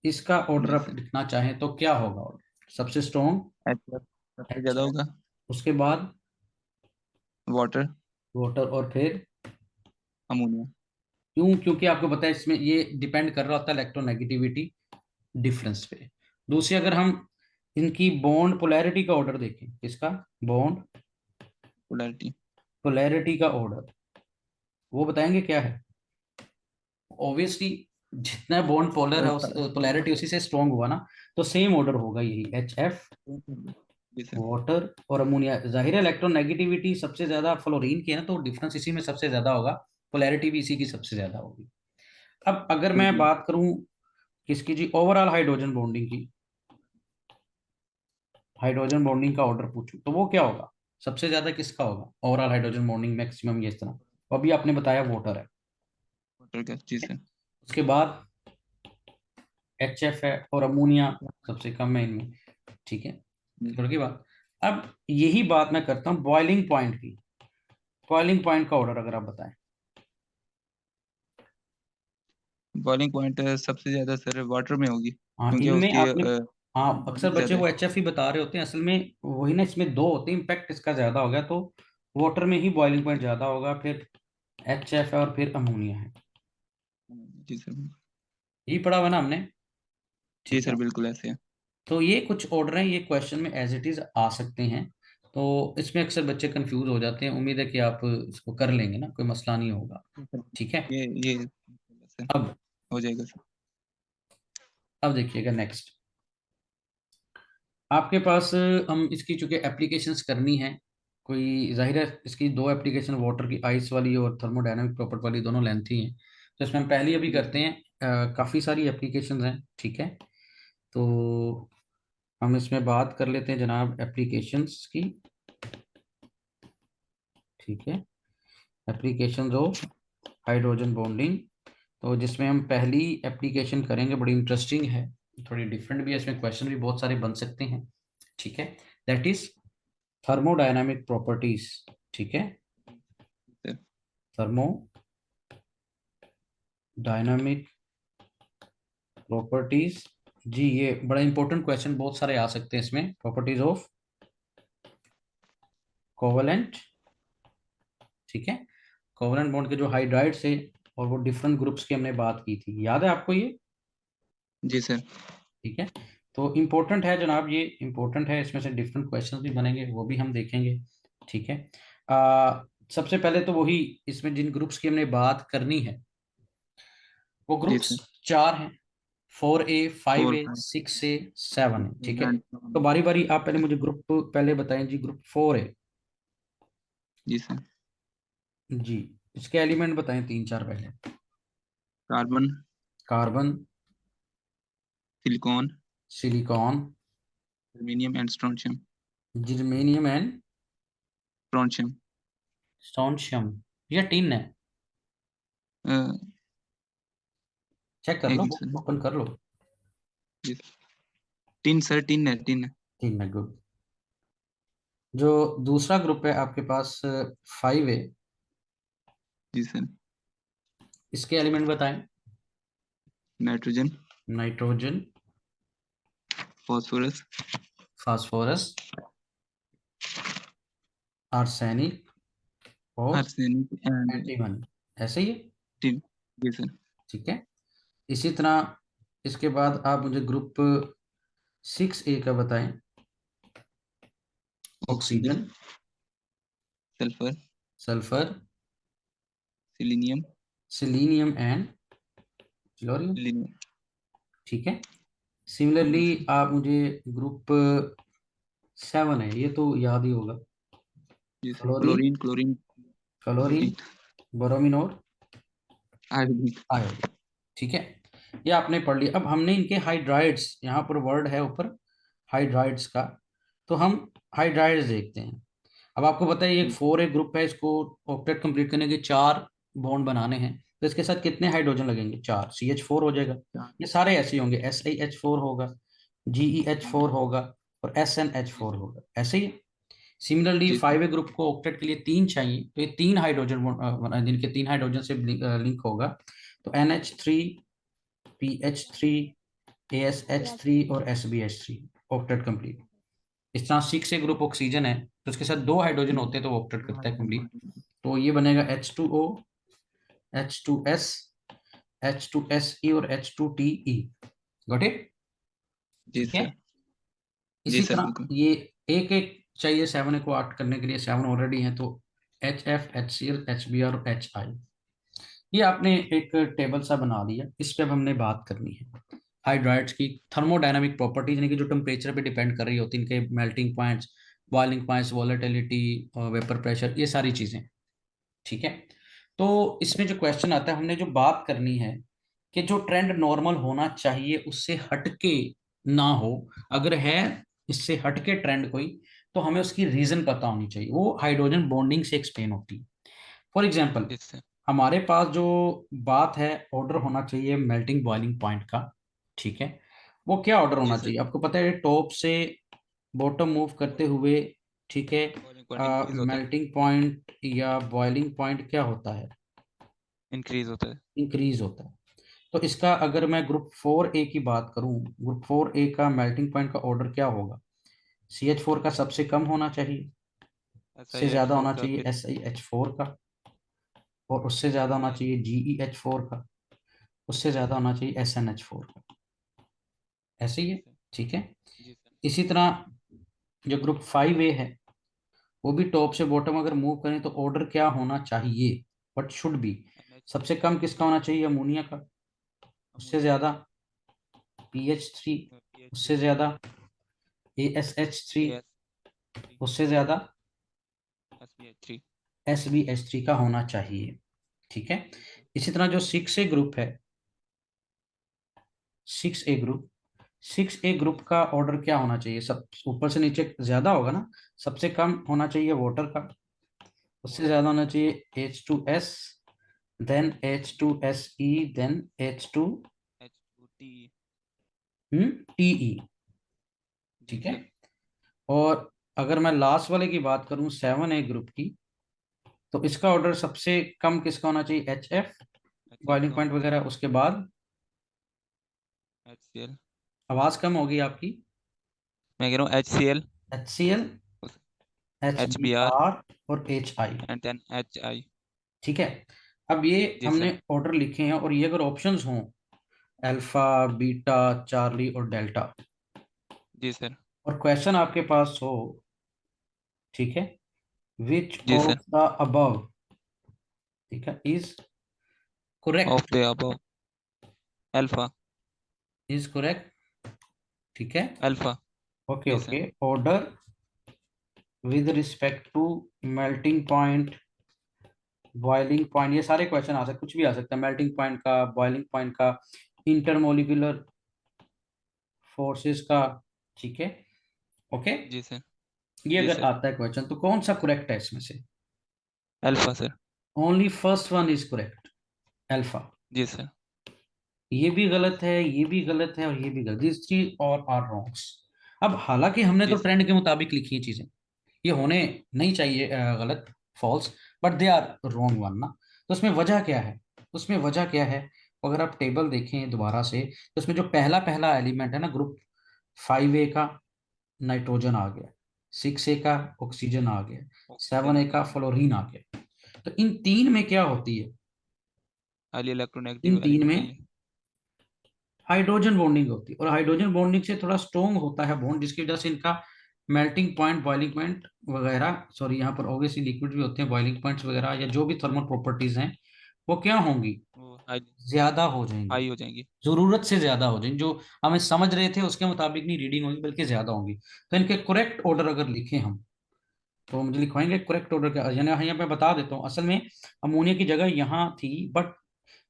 इसका ऑर्डर जी आप सर। लिखना चाहें तो क्या होगा ऑर्डर? सबसे स्ट्रॉन्ग HF सबसे ज्यादा HF, होगा। उसके बाद वाटर। वाटर, और फिर अमोनिया। क्यों? क्योंकि आपको पता है इसमें ये डिपेंड कर रहा होता है इलेक्ट्रोनेगेटिविटी डिफरेंस पे। दूसरी, अगर हम इनकी बॉन्ड पोलैरिटी का ऑर्डर देखें, इसका बॉन्ड पोलैरिटी। पोलैरिटी का ऑर्डर, वो बताएंगे क्या है? ऑब्वियसली जितना बॉन्ड पोलर है, उस पोलैरिटी उसी से स्ट्रॉन्ग हुआ ना, तो सेम ऑर्डर होगा यही HF, जी सर। वाटर और अमोनिया, जाहिर है इलेक्ट्रोनेगेटिविटी सबसे ज्यादा फ्लोरीन की है ना, तो डिफरेंस इसी में सबसे ज्यादा होगा, पोलैरिटी भी इसी की सबसे ज्यादा होगी। अब अगर मैं बिल्कुल। बात करूं किसकी जी, ओवरऑल हाइड्रोजन बॉन्डिंग की, हाइड्रोजन बॉन्डिंग का ऑर्डर पूछूं तो वो क्या होगा, सबसे ज्यादा किसका होगा ओवरऑल हाइड्रोजन बॉन्डिंग मैक्सिमम, ये इस तरह, वो अभी आपने बताया वाटर है। वाटर गैस, जी सर। उसके बाद HF है और अमोनिया सबसे कम है इनमें, ठीक है, क्लियर की बात। अब यही बात मैं करता हूँ बॉइलिंग पॉइंट की, बॉइलिंग पॉइंट का ऑर्डर अगर आप बताएं। बॉइलिंग पॉइंट सबसे ज्यादा सर वाटर में होगी, हाँ क्योंकि इनमें उसकी आपने, हाँ अक्सर बॉइलिंग बच्चे ज्यादा को है। HF ही बता रहे होते हैं, असल में वही ना, इसमें दो होते हैं, इम्पैक्ट इसका ज्यादा हो गया, तो वाटर में ही बॉइलिंग पॉइंट ज्यादा होगा, फिर HF है और फिर अमोनिया है। जी सर। यही पढ़ा हुआ ना हमने, जी ठीक सर, है। बिल्कुल ऐसे है। तो ये कुछ ऑर्डर हैं, ये क्वेश्चन में एज इट इज आ सकते हैं, तो इसमें अक्सर बच्चे कंफ्यूज हो जाते हैं, उम्मीद है कि आप इसको कर लेंगे ना, कोई मसला नहीं होगा, जी सर। ठीक है। ये सर अब हो जाएगा सर। अब देखिएगा नेक्स्ट, आपके पास हम इसकी चूंकि एप्लीकेशंस करनी है, कोई जाहिर है इसकी दो एप्लीकेशन, वाटर की आइस वाली और थर्मोडायनामिक प्रॉपर्टी वाली, दोनों लेंथी हैं, तो इसमें हम पहली अभी जी करते सर। हैं, काफ़ी सारी एप्लीकेशंस हैं, ठीक है। तो हम इसमें बात कर लेते हैं जनाब एप्लीकेशंस की, ठीक है, एप्लीकेशंस ऑफ हाइड्रोजन बॉन्डिंग। तो जिसमें हम पहली एप्लीकेशन करेंगे, बड़ी इंटरेस्टिंग है, थोड़ी डिफरेंट भी है, इसमें क्वेश्चन भी बहुत सारे बन सकते हैं, ठीक है, दैट इज थर्मोडायनामिक प्रॉपर्टीज, ठीक है, सर। Thermodynamic properties. जी ये बड़ा इंपॉर्टेंट क्वेश्चन, बहुत सारे आ सकते हैं इसमें, प्रॉपर्टीज ऑफ कोवेलेंट, ठीक है, कोवेलेंट बॉन्ड के जो हाइड्राइड्स है और वो डिफरेंट ग्रुप्स की हमने बात की थी, याद है आपको ये, जी सर। ठीक है। तो इम्पोर्टेंट है जनाब, ये इम्पोर्टेंट है, इसमें से डिफरेंट क्वेश्चंस भी बनेंगे, वो भी हम देखेंगे, ठीक है। सबसे पहले तो वही, इसमें जिन ग्रुप्स की हमने बात करनी है वो जी ग्रुप्स सर। चार हैं, 4A, फाइव फोर ए फाइव सिक्स ए सेवन है, ठीक है। एंड तो बारी बारी आप पहले मुझे ग्रुप पहले बताएं जी, ग्रुप 4A। जी सर। जी, इसके एलिमेंट बताएं तीन चार पहले। Carbon, carbon, silicon, silicon, aluminium and strontium. Germanium and strontium. Strontium, ये टीन है, चेक कर लो, एक सर। ओपन कर लो। जी सर। टिन सर, टिन है, टिन है। टीन है, गुड। जो दूसरा ग्रुप है आपके पास 5A, जी सर। इसके एलिमेंट बताएं। Nitrogen, nitrogen, phosphorus, phosphorus, arsenic और आर्सेनिक एंड एंटीमनी, ऐसे ही है, टिन। जी सर। ठीक है। इसी तरह इसके बाद आप मुझे ग्रुप 6A का बताएं। Oxygen, oxygen, sulphur, sulphur, selenium, selenium and chlorine, लिनियम। ठीक है। जी सिमिलरली सर। आप मुझे ग्रुप 7 है, ये तो याद ही होगा, जी sir. Fluorine, chlorine, chlorine, fluorine, chlorine, bromine और आयोडीन। आयोडीन, ठीक है। ये आपने पढ़ लिया। अब हमने इनके हाइड्राइड्स, यहाँ पर वर्ड है ऊपर हाइड्राइड्स का, तो हम हाइड्राइड्स देखते हैं। अब आपको पता है ये एक 4A ग्रुप है, इसको ऑक्टेट कंप्लीट करने के चार बॉन्ड बनाने हैं, तो इसके साथ कितने हाइड्रोजन लगेंगे, चार, CH4 हो जाएगा। ये सारे ऐसे ही होंगे, SiH4 होगा, GeH4 होगा और SnH4 होगा, ऐसे ही। सिमिलरली जी सर। 5A ग्रुप को ऑक्टेट के लिए तीन चाहिए, तो ये तीन हाइड्रोजन जिनके तीन हाइड्रोजन से लिंक होगा, तो NH3, PH3, ASH3 और SbH3, ऑक्टेट कंप्लीट। इस तरह 6A ग्रुप ऑक्सीजन है, तो उसके साथ दो हाइड्रोजन होते हैं तो वो ऑक्टेट करता है कंप्लीट, तो ये बनेगा H2O, H2S, H2Se और H2Te, गॉट इट, जी ठीक है। सर। जी इसी सर, तरह बिल्कुल। ये एक एक चाहिए 7A को आठ करने के लिए, 7 ऑलरेडी हैं, तो HF, HCl, HBr और HI। ये आपने एक टेबल सा बना लिया, इस पे अब हमने बात करनी है हाइड्राइड्स की थर्मोडायनामिक प्रॉपर्टीज, यानी कि जो टेम्परेचर पे डिपेंड कर रही होती है, इनके melting points, boiling points, volatility, vapour pressure, ये सारी चीजें। ठीक है। तो इसमें जो क्वेश्चन आता है, हमने जो बात करनी है कि जो ट्रेंड नॉर्मल होना चाहिए उससे हटके ना हो, अगर है इससे हटके ट्रेंड कोई, तो हमें उसकी रीजन पता होनी चाहिए। वो हाइड्रोजन बॉन्डिंग से एक्सप्लेन होती है। फॉर एग्जाम्पल, जी सर। हमारे पास जो बात है, ऑर्डर होना चाहिए मेल्टिंग बॉइलिंग पॉइंट का। ठीक है। वो क्या ऑर्डर जी होना सर। चाहिए आपको पता है, टॉप से बॉटम मूव करते हुए। ठीक है। बॉइलिंग पॉइंट इंक्रीज होता है। मेल्टिंग पॉइंट या बॉइलिंग पॉइंट क्या होता है? इंक्रीज होता है। इंक्रीज होता है। तो इसका अगर मैं ग्रुप 4A की बात करूं, ग्रुप 4A का मेल्टिंग पॉइंट का ऑर्डर क्या होगा? CH4 का सबसे कम होना चाहिए, एस से आई एच ज्यादा फोर होना का चाहिए फिर SiH4 का, और उससे ज्यादा जी होना सर। चाहिए GeH4 का, उससे ज्यादा होना चाहिए SnH4 का। ऐसे ही जी है। सर। ठीक है। जी सर। इसी तरह जो ग्रुप 5A है, वो भी टॉप से बॉटम अगर मूव करें तो ऑर्डर क्या होना चाहिए, what should be? N H सबसे कम किसका होना चाहिए? अमोनिया का। उससे अमोनिया ज्यादा PH3, पी एच थ्री उससे ज्यादा ASH3, ए एस थ्री उससे ज्यादा S B H three. SbH3 का होना चाहिए। ठीक है। जी सर। इसी तरह जो 6A ग्रुप है, 6A ग्रुप, 6A ग्रुप जी सर। का ऑर्डर क्या होना चाहिए? सब ऊपर से नीचे ज्यादा होगा ना। सबसे कम होना चाहिए वाटर का, उससे वाटर ज्यादा का। होना चाहिए H2S, then H2SE, then H2 H two T. TE। जी ठीक है। सर। और अगर मैं लास्ट वाले की बात करूं, 7A ग्रुप की, तो इसका ऑर्डर सबसे कम किसका होना चाहिए? HF, एच एफ बॉइलिंग का। पॉइंट वगैरह। उसके बाद एच सी एल। आवाज कम होगी आपकी। मैं कह रहा हूँ HCl। HCl, H H B B R R और HI। And then H I. ठीक है। अब ये जी हमने सर। ऑर्डर लिखे हैं, और ये अगर ऑप्शंस हों, अल्फा, बीटा, चार्ली और डेल्टा, जी सर। और क्वेश्चन आपके पास हो, ठीक है, विच जी ऑफ सर। द अबव, ठीक है, is of correct, the above. Alpha. Is correct. ठीक है। अल्फा। ओके जी sir. Okay. Order with respect to melting point, boiling point, ये सारे क्वेश्चन आ सकते, कुछ भी आ सकता है, मेल्टिंग पॉइंट का, बॉइलिंग पॉइंट का, इंटरमोलिकुलर फोर्सेस का। ठीक है। ओके। जी सर। ये जी अगर सर। आता है क्वेश्चन, तो कौन सा करेक्ट है इसमें से? Alpha sir. Only first one is correct, alpha. जी सर। ये भी गलत है, ये भी गलत है, और ये भी गलत, दिस थ्री और आर रॉन्ग्स। अब हालांकि हमने तो जी सर। ट्रेंड के मुताबिक लिखी है चीजें, ये होने नहीं चाहिए गलत, false, but they are wrong one ना। तो उसमें वजह क्या है? उसमें वजह क्या है? अगर आप टेबल देखें दोबारा से, तो उसमें जो पहला पहला एलिमेंट है ना, ग्रुप 5A का नाइट्रोजन आ गया, 6A का ऑक्सीजन आ गया, ऑक्सीजन 7A आ का गया। फ्लोरीन आ गया। तो इन तीन में क्या होती है? हाईली इन इलेक्ट्रोनेगेटिव तीन एलिमेंट है में ये। हाइड्रोजन बॉन्डिंग होती है, और हाइड्रोजन बॉन्डिंग से थोड़ा स्ट्रोंग होता है बॉन्ड, जिसकी वजह से इनका मेल्टिंग पॉइंट, बॉइलिंग पॉइंट वगैरह, सॉरी यहाँ पर ऑब्वियसली लिक्विड भी होते हैं, बॉइलिंग पॉइंट्स वगैरह या जो भी थर्मल प्रॉपर्टीज हैं, वो क्या होंगी? वो हाई ज्यादा हो जाएंगी, हाई हो जाएंगी। जरूरत से ज्यादा हो जाएंगी, जो हमें समझ रहे थे उसके मुताबिक नहीं रीडिंग होगी, बल्कि ज्यादा होंगी। तो इनके करेक्ट ऑर्डर अगर लिखें हम, तो मुझे लिखवाएंगे करेक्ट ऑर्डर क्या, यानी यहाँ पे बता देता हूँ, असल में अमोनिया की जगह यहाँ थी, बट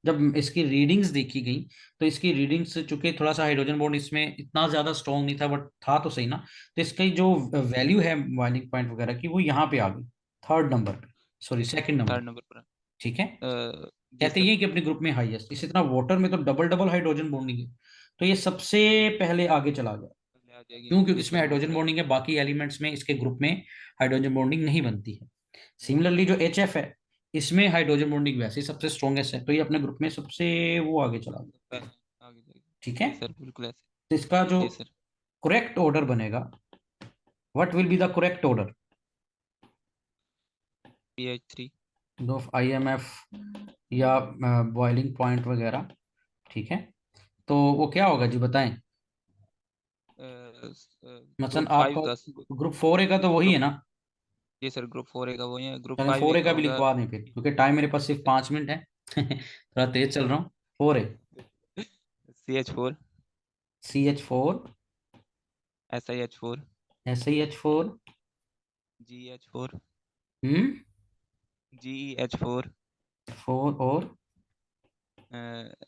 जब इसकी रीडिंग्स देखी गई, तो इसकी रीडिंग्स चूंकि थोड़ा सा हाइड्रोजन बॉन्ड इसमें इतना ज्यादा स्ट्रॉन्ग नहीं था, बट था तो सही ना। तो इसकी जो वैल्यू है बॉइलिंग पॉइंट वगैरह की, वो यहाँ पे आ गई, थर्ड नंबर पे, sorry second number. Third number पर। ठीक है। जी कहते सर। ये कि अपने ग्रुप में हाईएस्ट, इसी तरह वाटर में तो डबल डबल हाइड्रोजन बॉन्डिंग है, तो ये सबसे पहले आगे चला गया। पहले आ जाएगी। क्यों? क्योंकि जी इसमें सर बिल्कुल हाइड्रोजन सही। बॉन्डिंग है, बाकी एलिमेंट्स में, इसके ग्रुप में हाइड्रोजन बॉन्डिंग नहीं बनती है। नहीं सिमिलरली जो बनती। HF है, इसमें हाइड्रोजन बॉन्डिंग वैसे ही सबसे स्ट्रॉन्गेस्ट है, तो ये अपने ग्रुप में सबसे वो आगे चला गया। पहले आगे जाएगी। ठीक है। जी सर बिल्कुल ऐसे। तो इसका जो जी सर। करेक्ट ऑर्डर बनेगा, what will be the correct order PH3। Of IMF या बॉइलिंग पॉइंट वगैरह? ठीक है। तो वो क्या होगा जी, बताएं। मतलब ग्रुप फाइव आपका का। ग्रुप 4A का तो वही ग्रुप है ना? जी सर ग्रुप 4A का वही है। ग्रुप चलें, फाइव ए 4A का का भी होगा। लिखवा दें फिर, क्योंकि टाइम मेरे पास सिर्फ 5 मिनट है। थोड़ा तेज चल रहा हूँ। 4A। CH4। CH4, SiH4, SiH4, GeH4, हम्म, GeH4, 4 और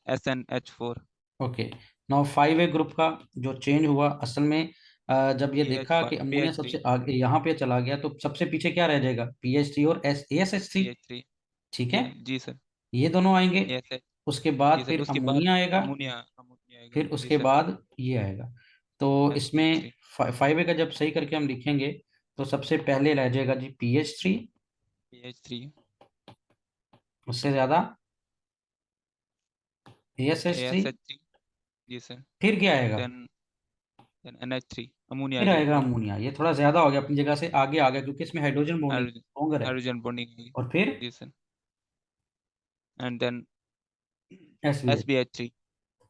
SnH4, okay. Now 5A group का जो चेंज हुआ असल में, जब ये देखा PH5, कि अमोनिया PH3, सबसे आगे यहाँ पे चला गया तो सबसे पीछे क्या रह जाएगा, PH3 और ASH3। PH3, ठीक है, जी जी सर, ये दोनों आएंगे। ASH, उसके जी बाद सर, फिर उसके बाद अमोनिया आएगा, अमोनिया, अमोनिया आएगा, फिर जी उसके सर, बाद ये आएगा। तो इसमें SPH3, 5A का जब सही करके हम लिखेंगे तो सबसे पहले रह जाएगा जी PH3, PH3, उससे ज्यादा ASH3, ASH3, जी सर, फिर क्या आएगा, देन NH3, अमोनिया आ फिर जाएगा आएगा फिर, अमोनिया। ये थोड़ा ज्यादा हो गया, अपनी जगह से आगे आ गया क्योंकि इसमें हाइड्रोजन बॉन्डिंग हाइड्रोजन, स्ट्रॉन्गर है। हाइड्रोजन बॉन्डिंग होगी, और फिर जी sir, and then SBH। SBH3,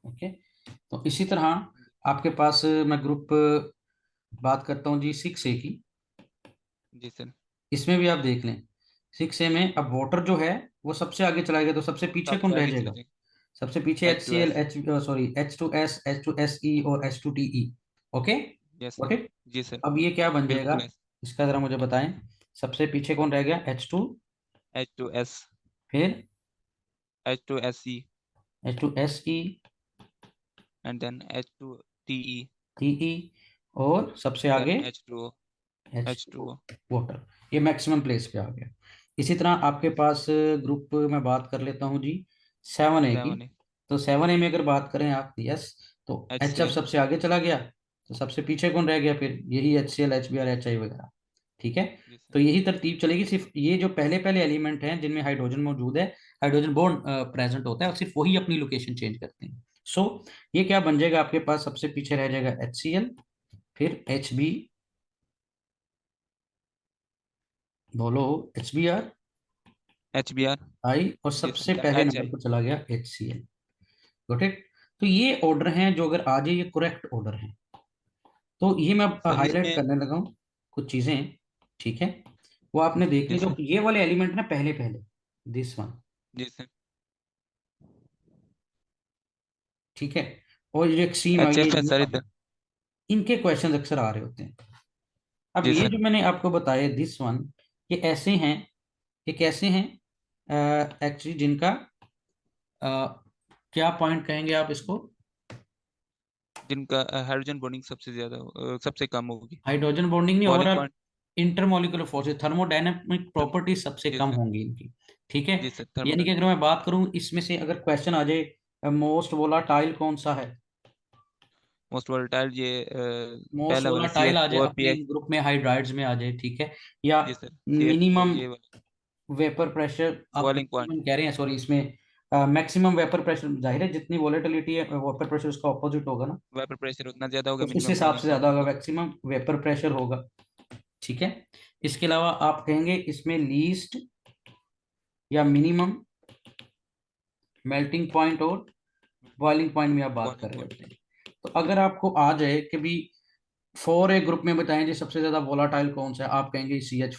okay, तो इसी तरह आपके पास मैं ग्रुप बात करता हूँ जी 6A की। जी सर, इसमें भी आप देख लें, 6A में अब वाटर जो है वो सबसे आगे चला गया, तो सबसे पीछे कौन सबसे रह आगे चले जाएगा, जाएंगे, सबसे पीछे HCl, H2S, H sorry H2S, H2SE और H2TE। Okay, yes got sir, it. जी सर, अब ये क्या बन जाएगा, बिल्कुल है, इसका जरा मुझे बताएं। सबसे पीछे कौन रह गया, H2, H2S, फिर H2SE, H2SE, and then H2TE, TE, और सबसे देन आगे H2O, H2O, H2O, वाटर। ये मैक्सिमम प्लेस पे आ गया। इसी तरह आपके जी सर, पास ग्रुप में बात कर लेता हूँ जी 7A की। 7A, तो 7A में अगर बात करें आप, यस, तो एच एफ HCl, सबसे आगे चला गया, तो सबसे पीछे कौन रह गया, फिर यही HCl, HBr, HI वगैरह। ठीक है, जी सर, तो यही तरतीब चलेगी। सिर्फ ये जो पहले पहले एलिमेंट हैं जिनमें हाइड्रोजन मौजूद है, हाइड्रोजन बॉन्ड प्रेजेंट होता है, और सिर्फ वही अपनी लोकेशन चेंज करते हैं। सो ये क्या बन जाएगा, आपके पास सबसे पीछे रह जाएगा HCl, फिर HB, बोलो, HBr, HBr, आई, और जी सर, सबसे देन पहले नंबर HI, पर चला गया HCl। Got it. तो ये ऑर्डर हैं जो अगर आ जाए, ये करेक्ट ऑर्डर हैं। तो ये मैं सर हाईलाइट इसमें, करने लगा हूँ कुछ चीजें। ठीक है, वो आपने देखनी, जी जो सर, ये वाले एलिमेंट ना पहले पहले, दिस वन। जी सर, ठीक है, और ये एक्सट्रीम है, HF है ये सर वाले, इधर, इनके क्वेश्चन अक्सर आ रहे होते हैं। अब जी ये सर, जो मैंने आपको बताया दिस वन, ये ऐसे हैं, ये कैसे हैं एक्चुअली, जिनका अ, क्या पॉइंट कहेंगे आप इसको, जिनका हाइड्रोजन बॉन्डिंग सबसे ज्यादा सबसे कम होगी, हाइड्रोजन बॉन्डिंग नहीं, boiling overall point, intermolecular forces, thermodynamic properties सबसे जी कम सर, होंगी इनकी। ठीक है, जी सर, यानी कि थर्मोडायनामिक, अगर मैं बात करूं इसमें से, अगर क्वेश्चन आ जाए मोस्ट वोलाटाइल कौन सा है, मोस्ट वोलेटाइल ये मोस्ट पहला वाला सी वोलाटाइल एच आ जाए फोर पी अपने एच ग्रुप में हाइड्राइड्स में आ जाए, ठीक है, या जी sir, C H four minimum ये वाला, वेपर प्रेशर, आप बॉइलिंग पॉइंट, मैक्सिमम कह रहे हैं, सॉरी इसमें मैक्सिमम वेपर प्रेशर, जाहिर है जितनी वोलेटिलिटी है वेपर प्रेशर उसका ऑपोजिट होगा ना, वेपर प्रेशर उतना ज्यादा होगा, तो इस मिनिमम हिसाब बॉइलिंग से पॉइंट ज्यादा होगा, होगा, मैक्सिमम वेपर प्रेशर होगा। ठीक है, इसके अलावा आप कहेंगे इसमें लीस्ट या मिनिमम मेल्टिंग पॉइंट और बॉइलिंग पॉइंट में आप बात बॉइलिंग कर रहे पॉइंट, होते हैं। तो अगर आपको आ जाए कि भी 4A ग्रुप में बताएं जी सबसे ज्यादा वोलाटाइल कौन सा है, आप कहेंगे CH4, सी एच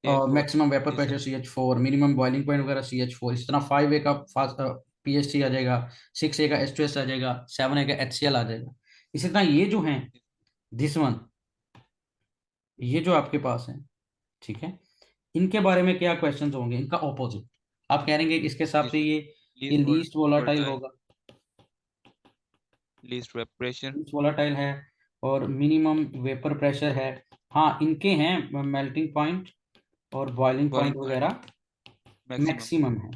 और फोर मैक्सिमम वेपर जी pressure sir, CH4, minimum boiling point वगैरह CH4। इस तरह 5A का PHC आ जाएगा, 6A का H2S आ जाएगा, 7A का HCl आ जाएगा। इसी तरह ये जो हैं, दिस वन, ये जो आपके पास है, ठीक है, इनके बारे में क्या क्वेश्चंस होंगे, इनका ऑपोजिट। आप कह रहे इसके हिसाब जी से सर, ये लीस्ट लीस्ट वोलाटाइल वोलेटाइल, होगा, least vapour pressure, least volatile है, और मिनिमम वेपर प्रेशर है। हाँ, इनके हैं मेल्टिंग पॉइंट और बॉइलिंग पॉइंट बॉइलिंग पॉइंट वगैरह मैक्सिमम, मैक्सिमम है।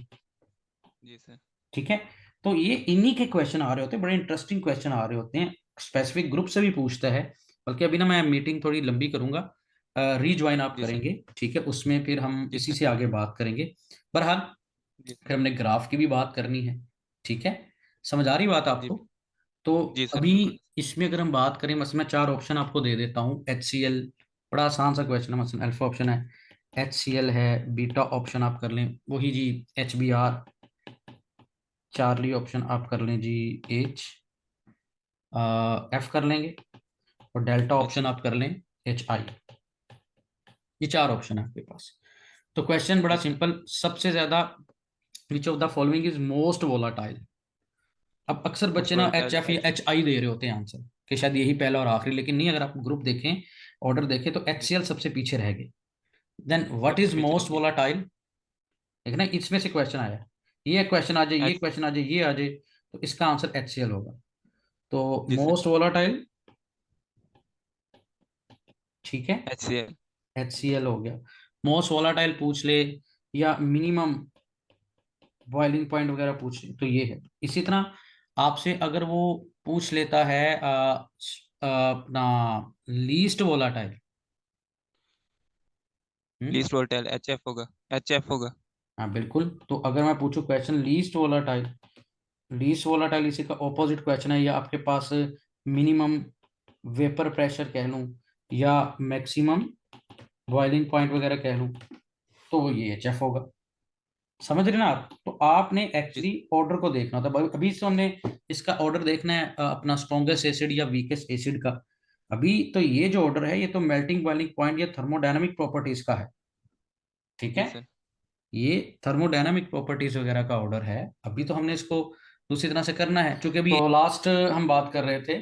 जी सर, ठीक है, तो ये इन्हीं के क्वेश्चन आ रहे होते हैं, बड़े इंटरेस्टिंग क्वेश्चन आ रहे होते हैं, स्पेसिफिक ग्रुप से भी पूछता है। बल्कि अभी ना मैं मीटिंग थोड़ी लंबी करूंगा, रीज्वाइन आप जी सर, करेंगे, ठीक है, उसमें फिर हम जी इसी सर, से आगे बात करेंगे। बहरहाल, जी सर, फिर हमने ग्राफ की भी बात करनी है। ठीक है, समझ आ रही बात जी आपको। तो जी सर, अभी बिल्कुल, इसमें अगर हम बात करें, बस मैं चार ऑप्शन आपको दे देता हूँ। HCl, बड़ा आसान सा क्वेश्चन है, मसलन अल्फा ऑप्शन है, HCl है, बीटा ऑप्शन आप कर लें वही जी HBr, चार्ली ऑप्शन आप कर लें जी F कर लेंगे, और डेल्टा एच ऑप्शन आई, आप कर लें HI। ये चार ऑप्शन है आपके पास। तो क्वेश्चन बड़ा जी सर, सिंपल, सबसे ज्यादा which of the following is most volatile, अब अक्सर बच्चे मोस्ट ना एच वोलेटाइल एफ या एच। एच आई दे रहे होते हैं आंसर, कि शायद यही पहला और आखिरी, लेकिन नहीं, अगर आप ग्रुप देखें, ऑर्डर देखें, तो एच सी एल सबसे पीछे रह गए। देन व्हाट सबसे इज पीछे मोस्ट रहेंगे। वोलाटाइल, है ना, इसमें से क्वेश्चन आया, ये क्वेश्चन आ जाए, ये एच। क्वेश्चन आ जाए, ये आ जाए, तो इसका आंसर एच सी एल होगा। तो जी सर। मोस्ट वोलाटाइल, ठीक है, H C L. H C L हो गया। मोस्ट वोलाटाइल पूछ ले, या मिनिमम बॉइलिंग पॉइंट वगैरह पूछ ले, तो ये है। इसी तरह आपसे अगर वो पूछ लेता है अपना लीस्ट वोलाटाइल। हम्म। लीस्ट वोलेटाइल एच एफ होगा। एच एफ होगा। हाँ बिल्कुल, तो अगर मैं पूछूं question least volatile, least volatile इसी का ऑपोजिट क्वेश्चन है, या आपके पास मिनिमम वेपर प्रेशर कह लूं, या मैक्सिमम बॉइलिंग पॉइंट वगैरह कह लूं, तो वो ये एच एफ होगा। समझ रहे ना आप? तो आपने जी एक्चुअली ऑर्डर को देखना होता है। अभी से हमने इसका ऑर्डर देखना है अपना स्ट्रॉन्गेस्ट एसिड या वीकेस्ट एसिड का। अभी तो ये जो ऑर्डर है, ये तो मेल्टिंग बॉइलिंग पॉइंट या थर्मोडायनामिक प्रॉपर्टीज का है, ठीक है। जी सर। ये थर्मोडायनामिक प्रॉपर्टीज वगैरह का ऑर्डर है। अभी तो हमने इसको दूसरी तरह से करना है, क्योंकि अभी तो लास्ट हम बात कर रहे थे।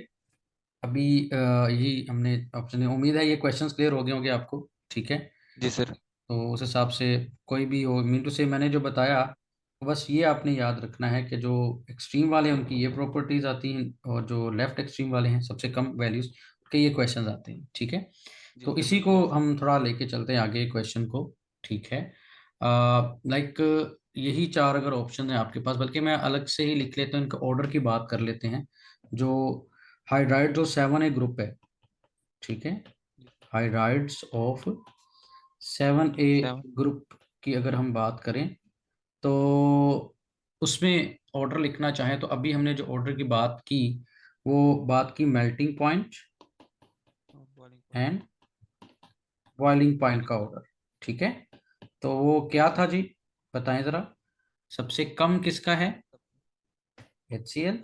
अभी यही हमने ऑप्शन, उम्मीद है ये क्वेश्चंस क्लियर हो गए होंगे आपको, ठीक है। जी सर। तो उस हिसाब से कोई भी हो, मीन टू से मैंने जो बताया, तो बस ये आपने याद रखना है कि जो एक्सट्रीम वाले हैं उनकी ये प्रॉपर्टीज आती हैं, और जो लेफ्ट एक्सट्रीम वाले हैं सबसे कम वैल्यूज के ये क्वेश्चंस आते हैं, ठीक है। जी तो सर इसी बिल्कुल को सर। हम थोड़ा लेके चलते हैं आगे क्वेश्चन को, ठीक है। लाइक यही चार अगर ऑप्शन है आपके पास, बल्कि मैं अलग से ही लिख लेता हूँ, इनका ऑर्डर की बात कर लेते हैं। जो हाइड्राइड जो 7A ग्रुप है, ठीक है, जी sir. Hydrides of 7A 7। Group की अगर हम बात करें, तो उसमें ऑर्डर लिखना चाहें, तो अभी हमने जो ऑर्डर की बात की, वो बात की melting point boiling point. And boiling point boiling का पॉइंट। ऑर्डर, ठीक है। तो वो जी क्या सर। था जी, बताएं जरा। सबसे कम किसका है? H C L,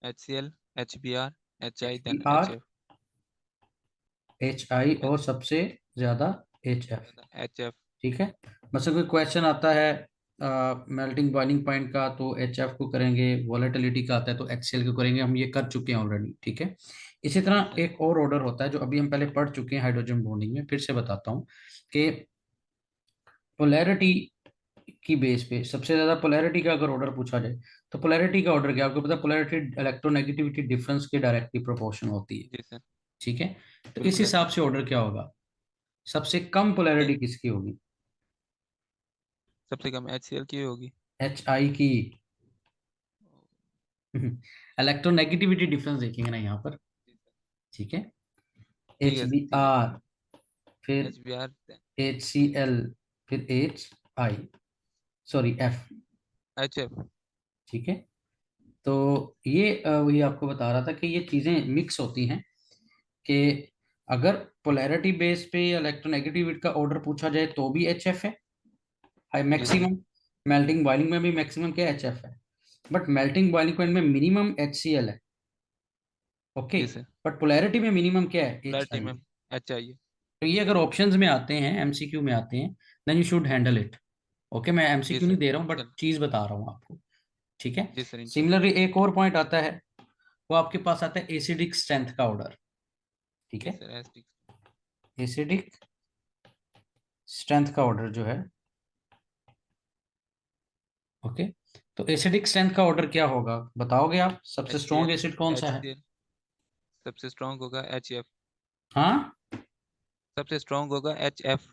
H C L. H B R. H H I P then H R, F. H I, और एच सबसे ज्यादा एच एफ, ज्यादा एच एफ। ठीक है। मतलब कोई क्वेश्चन आता है मेल्टिंग बॉइलिंग पॉइंट का, तो एच एफ को करेंगे, वॉलेटिलिटी का आता है तो एच सी एल को करेंगे, हम ये कर चुके हैं ऑलरेडी, ठीक है। इसी जी तरह सर। एक और ऑर्डर होता है जो अभी हम पहले पढ़ चुके हैं हाइड्रोजन बॉन्डिंग में, फिर से बताता हूँ कि पोलैरिटी की बेस पे सबसे ज्यादा पोलैरिटी का अगर ऑर्डर पूछा जाए, तो पोलैरिटी का ऑर्डर क्या है? आपको पता है, पोलैरिटी इलेक्ट्रोनेगेटिविटी डिफरेंस के डायरेक्टली प्रोपोर्शनल होती है, जी सर ठीक है। तो इस बिल्कुल ऐसे हिसाब ही। से ऑर्डर क्या होगा? सबसे कम ये पोलैरिटी किसकी होगी? सबसे कम एच सी एल की होगी। एच आई की। इलेक्ट्रोनेगेटिविटी डिफरेंस देखेंगे ना यहाँ पर, जी सर। ठीक है। ठीक एच है सर बी ठीक है। आर, फिर H B R. H C L, फिर H I, sorry F, H F. ठीक है। तो ये वही आपको बता रहा था कि ये चीजें मिक्स होती हैं, कि अगर पोलैरिटी बेस पे इलेक्ट्रोनेगेटिविटी का ऑर्डर पूछा जाए तो भी एच एफ है, हाई जी सर। मैक्सिमम। मेल्टिंग बॉइलिंग में भी मैक्सिमम क्या एच एफ है, बट मेल्टिंग बॉइलिंग पॉइंट में मिनिमम एच सी एल है, ओके। जी सर। बट पोलैरिटी में मिनिमम क्या है? एच पोलैरिटी आई में है। एच आई है। तो ये अगर ऑप्शंस में आते हैं, एमसीक्यू में आते हैं, then you should handle it, okay. मैं जी एमसीक्यू नहीं सर दे रहा हूँ, बट चल। चीज बता रहा हूँ आपको, ठीक है। जी सर इंशाल्लाह। सिमिलरली एक और पॉइंट आता है, वो आपके पास आता है एसिडिक स्ट्रेंथ का ऑर्डर, ठीक जी है। Sir S T. Acidic strength का ऑर्डर जो है, ओके। तो एसिडिक स्ट्रेंथ का ऑर्डर क्या होगा, बताओगे आप? सबसे H C strong L. Acid कौन सा एच है? C L. सबसे स्ट्रांग होगा एच एफ। हाँ, सबसे स्ट्रांग होगा एच एफ।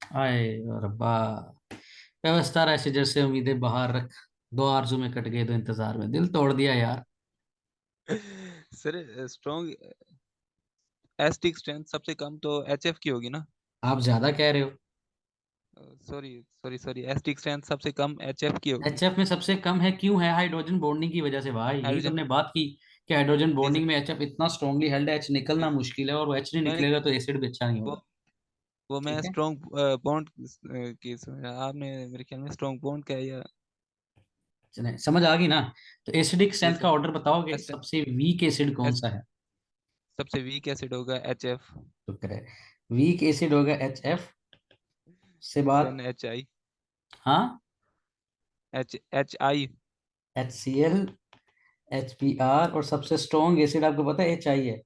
आए और वाह, व्यवस्था ऐसे जैसे उम्मीदें बाहर रख, दो आरजू में कट गए, दो इंतजार में दिल तोड़ दिया यार। सर स्ट्रांग एस्टिक स्ट्रेंथ सबसे कम तो एच एफ की होगी ना। आप ज्यादा कह रहे हो। Sorry sorry sorry asterisk strength सबसे कम एच एफ की होगी। एचएफ में सबसे कम है, क्यों है? हाइड्रोजन बॉन्डिंग की वजह से भाई, यही तो हाइड्रोजन। हमने बात की, कि हाइड्रोजन जी सर। बॉन्डिंग में एचएफ इतना स्ट्रांगली हेल्ड है, एच जी निकलना सर। मुश्किल है, और वो एच नहीं मैंने निकलेगा तो एसिड भी अच्छा नहीं वो होगा, वो मैं ठीक है। स्ट्रॉन्ग बॉन्ड की आपने मेरे ख्याल में स्ट्रॉन्ग बॉन्ड का है या। चलिए, समझ आ गई ना? तो एसिडिक जी स्ट्रेंथ का सर। ऑर्डर बताओगे, एस सबसे वीक एसिड कौन एस सा है? सबसे वीक एसिड होगा एच एफ। शुक्र है, वीक एसिड होगा एच एफ, से देन बात। H I. हाँ, H H I. H C L, HBr। और सबसे स्ट्रॉन्ग एसिड आपको पता है HI है।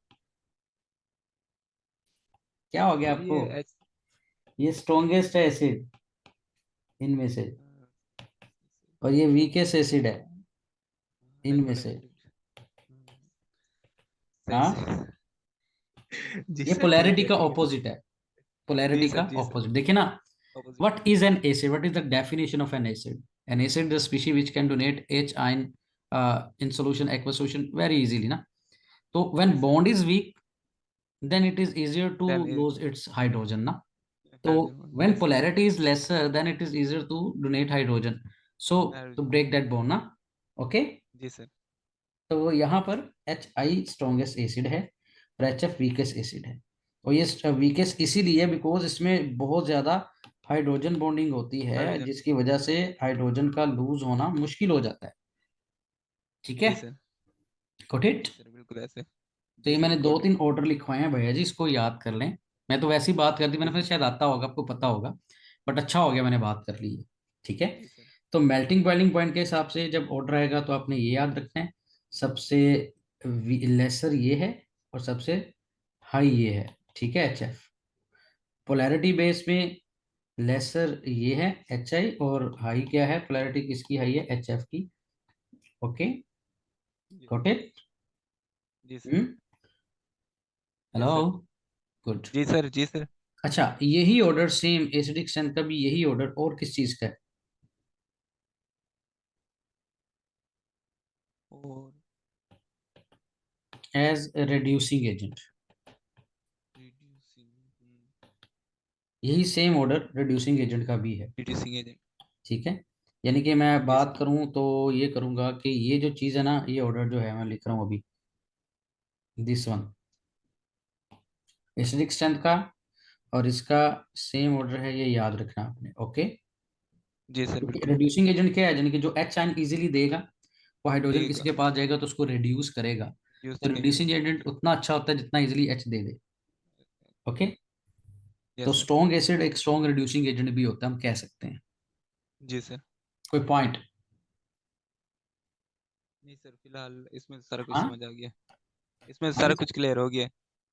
क्या हो गया सर आपको? ये एच। ये स्ट्रॉन्गेस्ट है एसिड इनमें से, और ये वीकेस्ट एसिड है इनमें से। हाइड्रोक्लोरिक। सही हाँ, सही। जी ये सर, ठीक पोलैरिटी है का ठीक है सर। ऑपोजिट है। जी पोलैरिटी का सर जी सर। ऑपोजिट देखिए ना। Opposite. What is an acid? What is the definition of an acid? An acid is a species which can donate H ion in solution, aqueous solution very easily ना। तो when जी sir. bond is weak, then it is easier to then is lose its hydrogen ना। तो hydrogen, when yes. polarity is lesser, then it is easier to donate hydrogen, so to hydrogen. break that bond ना। okay। जी sir. तो यहाँ पर HI strongest acid है और HF weakest acid है। और ये वीकेस्ट इसीलिए बिकॉज इसमें बहुत ज्यादा हाइड्रोजन बॉन्डिंग होती है, हाइड्रोजन। जिसकी वजह से हाइड्रोजन का लूज होना मुश्किल हो जाता है। ठीक है। जी सर। Got it. जी सर, बिल्कुल ऐसे। तो जी ये सर, मैंने दो गॉट इट। तीन ऑर्डर लिखवाए हैं भैया जी, इसको याद कर लें। मैं तो वैसे ही बात कर दी जी मैंने, फिर सर। शायद आता होगा आपको पता होगा, बट अच्छा हो गया मैंने बात कर ली है। ठीक है। जी सर। तो मेल्टिंग बॉइलिंग पॉइंट के हिसाब से जब ऑर्डर आएगा तो आपने ये याद रखना है, सबसे लेसर ये है और सबसे हाई ये है। ठीक है, HF। पोलैरिटी बेस में लेसर ये है HI, और हाई क्या है, पोलैरिटी किसकी हाई है, HF की। ओके। जी गॉट सर। इट। जी sir. Hmm. Hello. Yes sir. Good. जी सर। जी सर। अच्छा, यही ऑर्डर सेम एसिडिक स्ट्रेंथ का भी यही ऑर्डर और किस चीज का है? और एज रिड्यूसिंग एजेंट। रिड्यूसिंग। यही सेम ऑर्डर रिड्यूसिंग एजेंट का भी है। Reducing agent. ठीक है। यानी कि मैं जी सर। बात करूं तो ये करूंगा कि ये जो चीज़ है ना, ये ऑर्डर जो है मैं लिख रहा हूँ अभी, दिस वन एसिडिक स्ट्रेंथ का, और इसका सेम ऑर्डर है, ये याद रखना आपने। ओके। जी सर, क्योंकि बिल्कुल। रिड्यूसिंग एजेंट क्या है, यानी कि जो H आयन इजीली देगा, वो हाइड्रोजन किसी देगा। के पास जाएगा तो उसको रिड्यूस करेगा। यूज तो करेगा। रिड्यूसिंग एजेंट उतना अच्छा होता है जितना इजीली H दे दे। ओके। तो यस सर। स्ट्रॉन्ग एसिड एक स्ट्रॉन्ग रिड्यूसिंग एजेंट भी होता है, हम कह सकते हैं। जी सर। कोई पॉइंट? नहीं सर, फिलहाल इसमें सारा कुछ हाँ। समझ आ गया। इसमें आ गया सारा सब कुछ कुछ? क्लियर हो गया।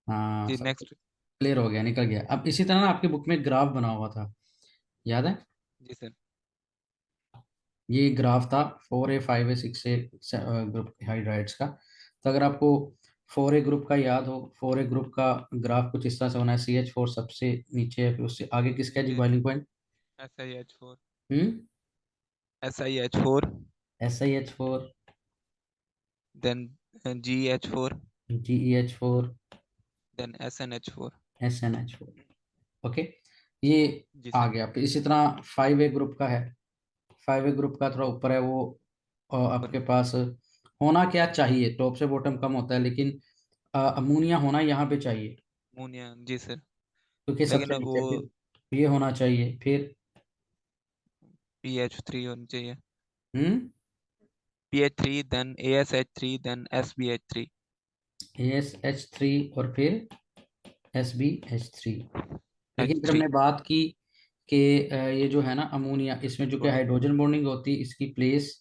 हाँ, जी, सब कुछ नेक्स्ट। क्लियर हो गया, निकल गया। अब इसी तरह ना आपकी बुक में ग्राफ बना हुआ था, याद है? जी सर। ये ग्राफ था 4A 5A 6A group hydrides का। तो अगर आपको 4A ग्रुप का याद हो, 4A ग्रुप का ग्राफ कुछ इस तरह से होना है, CH4 सबसे नीचे है, फिर उससे आगे किसका है जी नीचे। Boiling point? SiH4। Hmm. SiH4। SiH4। Then GH4। GeH4। Then SnH4। SnH4। Okay. ये जी आ सर। गया। फिर इसी तरह 5A ग्रुप का है। 5A ग्रुप का थोड़ा ऊपर है वो, ऊपर। आपके पास होना क्या चाहिए, टॉप से बॉटम कम होता है, लेकिन अमोनिया होना यहाँ पे चाहिए, अमोनिया, जी सर। क्योंकि लेकिन सबसे वो नीचे फिर ये होना चाहिए फिर। PH3 होनी चाहिए। हम्म। PH3, then ASH3, then SbH3। ASH3 और फिर SbH3। लेकिन फिर H3। हमने बात की कि ये जो है ना अमोनिया, इसमें जो कि बॉन्डिंग। हाइड्रोजन बॉन्डिंग होती है, इसकी प्लेस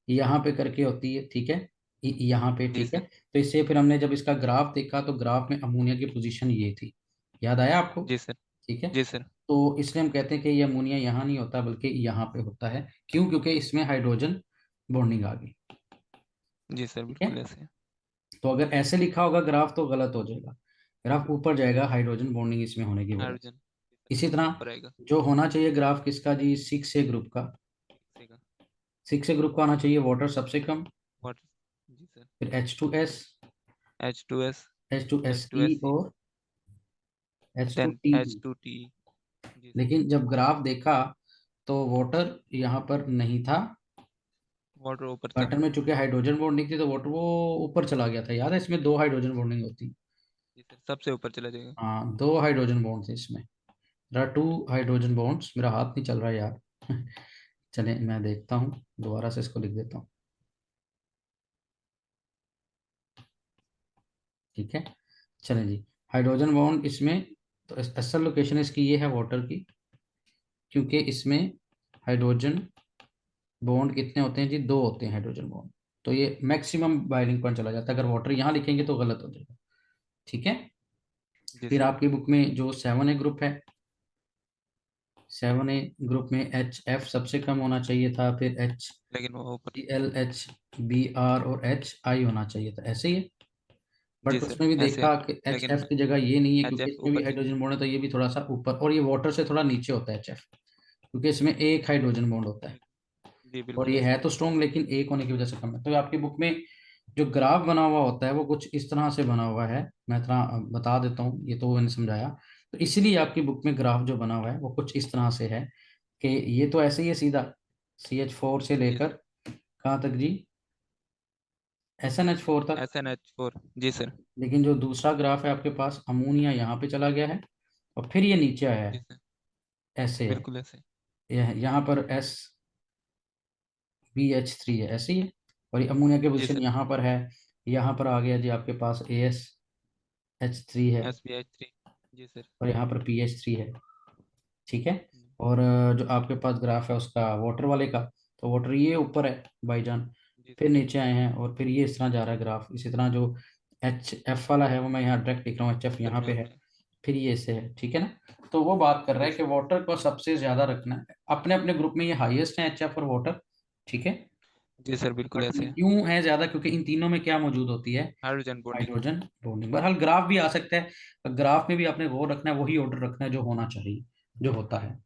यहाँ पे करके होती है। ठीक है, यहाँ पे। जी ठीक है। सर। तो इससे फिर हमने जब इसका ग्राफ देखा तो ग्राफ में अमोनिया की पोजीशन ये थी, याद आया आपको? जी सर। ठीक है। जी सर। तो इसलिए हम कहते हैं कि ये अमोनिया यहाँ नहीं होता बल्कि यहाँ पे होता है। क्यों? क्योंकि इसमें हाइड्रोजन बॉन्डिंग आ गई। जी सर, ठीक बिल्कुल है। ऐसे। तो अगर ऐसे लिखा होगा ग्राफ तो गलत हो जाएगा, ग्राफ ऊपर जाएगा हाइड्रोजन बॉन्डिंग इसमें होने की वजह से। हाइड्रोजन। इसी तरह ऊपर आएगा। जो होना चाहिए ग्राफ किसका जी, 6A ग्रुप का। सेगा। 6A ग्रुप का आना चाहिए वाटर सबसे कम, वाटर। जी सर। फिर H2S, H2S। H2SE H2SC। और देन H2TE। H2T। जी सर। लेकिन जब ग्राफ देखा तो वाटर यहाँ पर नहीं था। वाटर ऊपर था। वाटर में चूंकि हाइड्रोजन बॉन्डिंग थी तो वाटर वो ऊपर चला गया था, याद है? इसमें दो हाइड्रोजन बॉन्डिंग होती। जी सर, सबसे ऊपर चला जाएगा। हाँ, दो हाइड्रोजन बॉन्ड थे इसमें। There are two hydrogen bonds. मेरा हाथ नहीं चल रहा यार। चले मैं देखता हूँ, दोबारा से इसको लिख देता हूँ। ठीक है। चलें जी। हाइड्रोजन बॉन्ड इसमें, तो असल लोकेशन इसकी ये है वाटर की, क्योंकि इसमें हाइड्रोजन बॉन्ड कितने होते हैं जी, दो होते हैं हाइड्रोजन बॉन्ड। तो ये मैक्सिमम बॉइलिंग पॉइंट चला जाता है। अगर वाटर यहाँ लिखेंगे तो गलत हो जाएगा। ठीक है। जी फिर सर। आपकी बुक में जो 7A ग्रुप है, 7A ग्रुप में HF सबसे कम होना चाहिए था, फिर लेकिन वो ऊपर। HCl, HBr और HI होना चाहिए था, ऐसे ही है। जी बट सर उसमें भी ऐसे। देखा कि एच लेकिन एफ की जगह ये नहीं है, एच क्योंकि एफ इसमें भी ऊपर है। हाइड्रोजन बॉन्ड है, तो ये भी थोड़ा सा ऊपर, और ये वाटर से थोड़ा नीचे होता है HF, क्योंकि इसमें एक हाइड्रोजन बॉन्ड होता है। जी और बिल्कुल ये है ऐसे। तो स्ट्रॉन्ग, लेकिन एक होने की वजह से कम है। तो आपकी बुक में जो ग्राफ बना हुआ होता है वो कुछ इस तरह से बना हुआ है। मैं थोड़ा बता देता हूँ, ये तो मैंने समझाया। तो इसलिए आपकी बुक में ग्राफ जो बना हुआ है वो कुछ इस तरह से है कि ये तो ऐसे ही है सीधा, CH4 से जी लेकर सर। कहाँ तक जी, SnH4 तक। SnH4। जी सर। लेकिन जो दूसरा ग्राफ है आपके पास, अमोनिया यहाँ पे चला गया है और फिर ये नीचे आया जी है, सर ऐसे है। बिल्कुल ऐसे। यहाँ पर SBH3 है, ऐसे ही है। और ये अमोनिया की जी पोजीशन सर। यहाँ पर है। यहाँ पर आ गया जी आपके पास ASH3 है, SBH3। जी सर। और यहाँ पर PH3 है। ठीक है। और जो आपके पास ग्राफ है उसका वाटर वाले का, तो वाटर ये ऊपर है भाईजान, जी फिर सर नीचे आए हैं, और फिर ये इस तरह जा रहा है ग्राफ। इसी तरह जो HF वाला है वो मैं यहाँ डायरेक्ट लिख रहा हूँ, HF सर यहाँ पे मैं है, मैं। फिर ये इससे है। ठीक है ना। तो वो बात कर रहा जी है कि सर। वाटर को सबसे ज्यादा रखना है अपने अपने ग्रुप में, ये हाईएस्ट है HF और वाटर। ठीक है। जी सर बिल्कुल बट ये ऐसे। क्यों है ज्यादा, क्योंकि इन तीनों में क्या मौजूद होती है, हाइड्रोजन बॉन्डिंग। Hydrogen bonding. बहरहाल ग्राफ भी आ सकता है, ग्राफ में भी आपने वो रखना है, वही ऑर्डर रखना है जो होना चाहिए, जो होता है।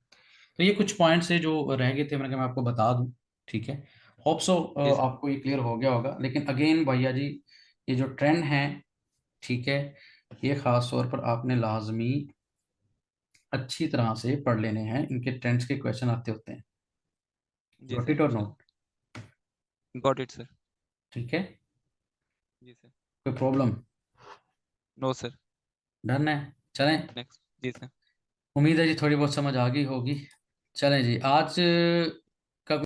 तो ये कुछ पॉइंट्स है जो रह गए थे, मैंने कहा मैं आपको बता दूं। ठीक है। होप सो जी सर। आपको ये क्लियर हो गया होगा। लेकिन अगेन भैया जी, ये जो ट्रेंड है, ठीक है, ये खास तौर पर आपने लाजमी अच्छी तरह से पढ़ लेने हैं, इनके ट्रेंड्स के क्वेश्चन आते होते हैं। जी गॉट सर इट और इंशाल्लाह। नॉट? Got it sir. ठीक है। जी सर। कोई प्रॉब्लम? No sir. डन है। चलें। नेक्स्ट। जी सर। उम्मीद है जी थोड़ी बहुत समझ आ गई होगी। चलें जी, आज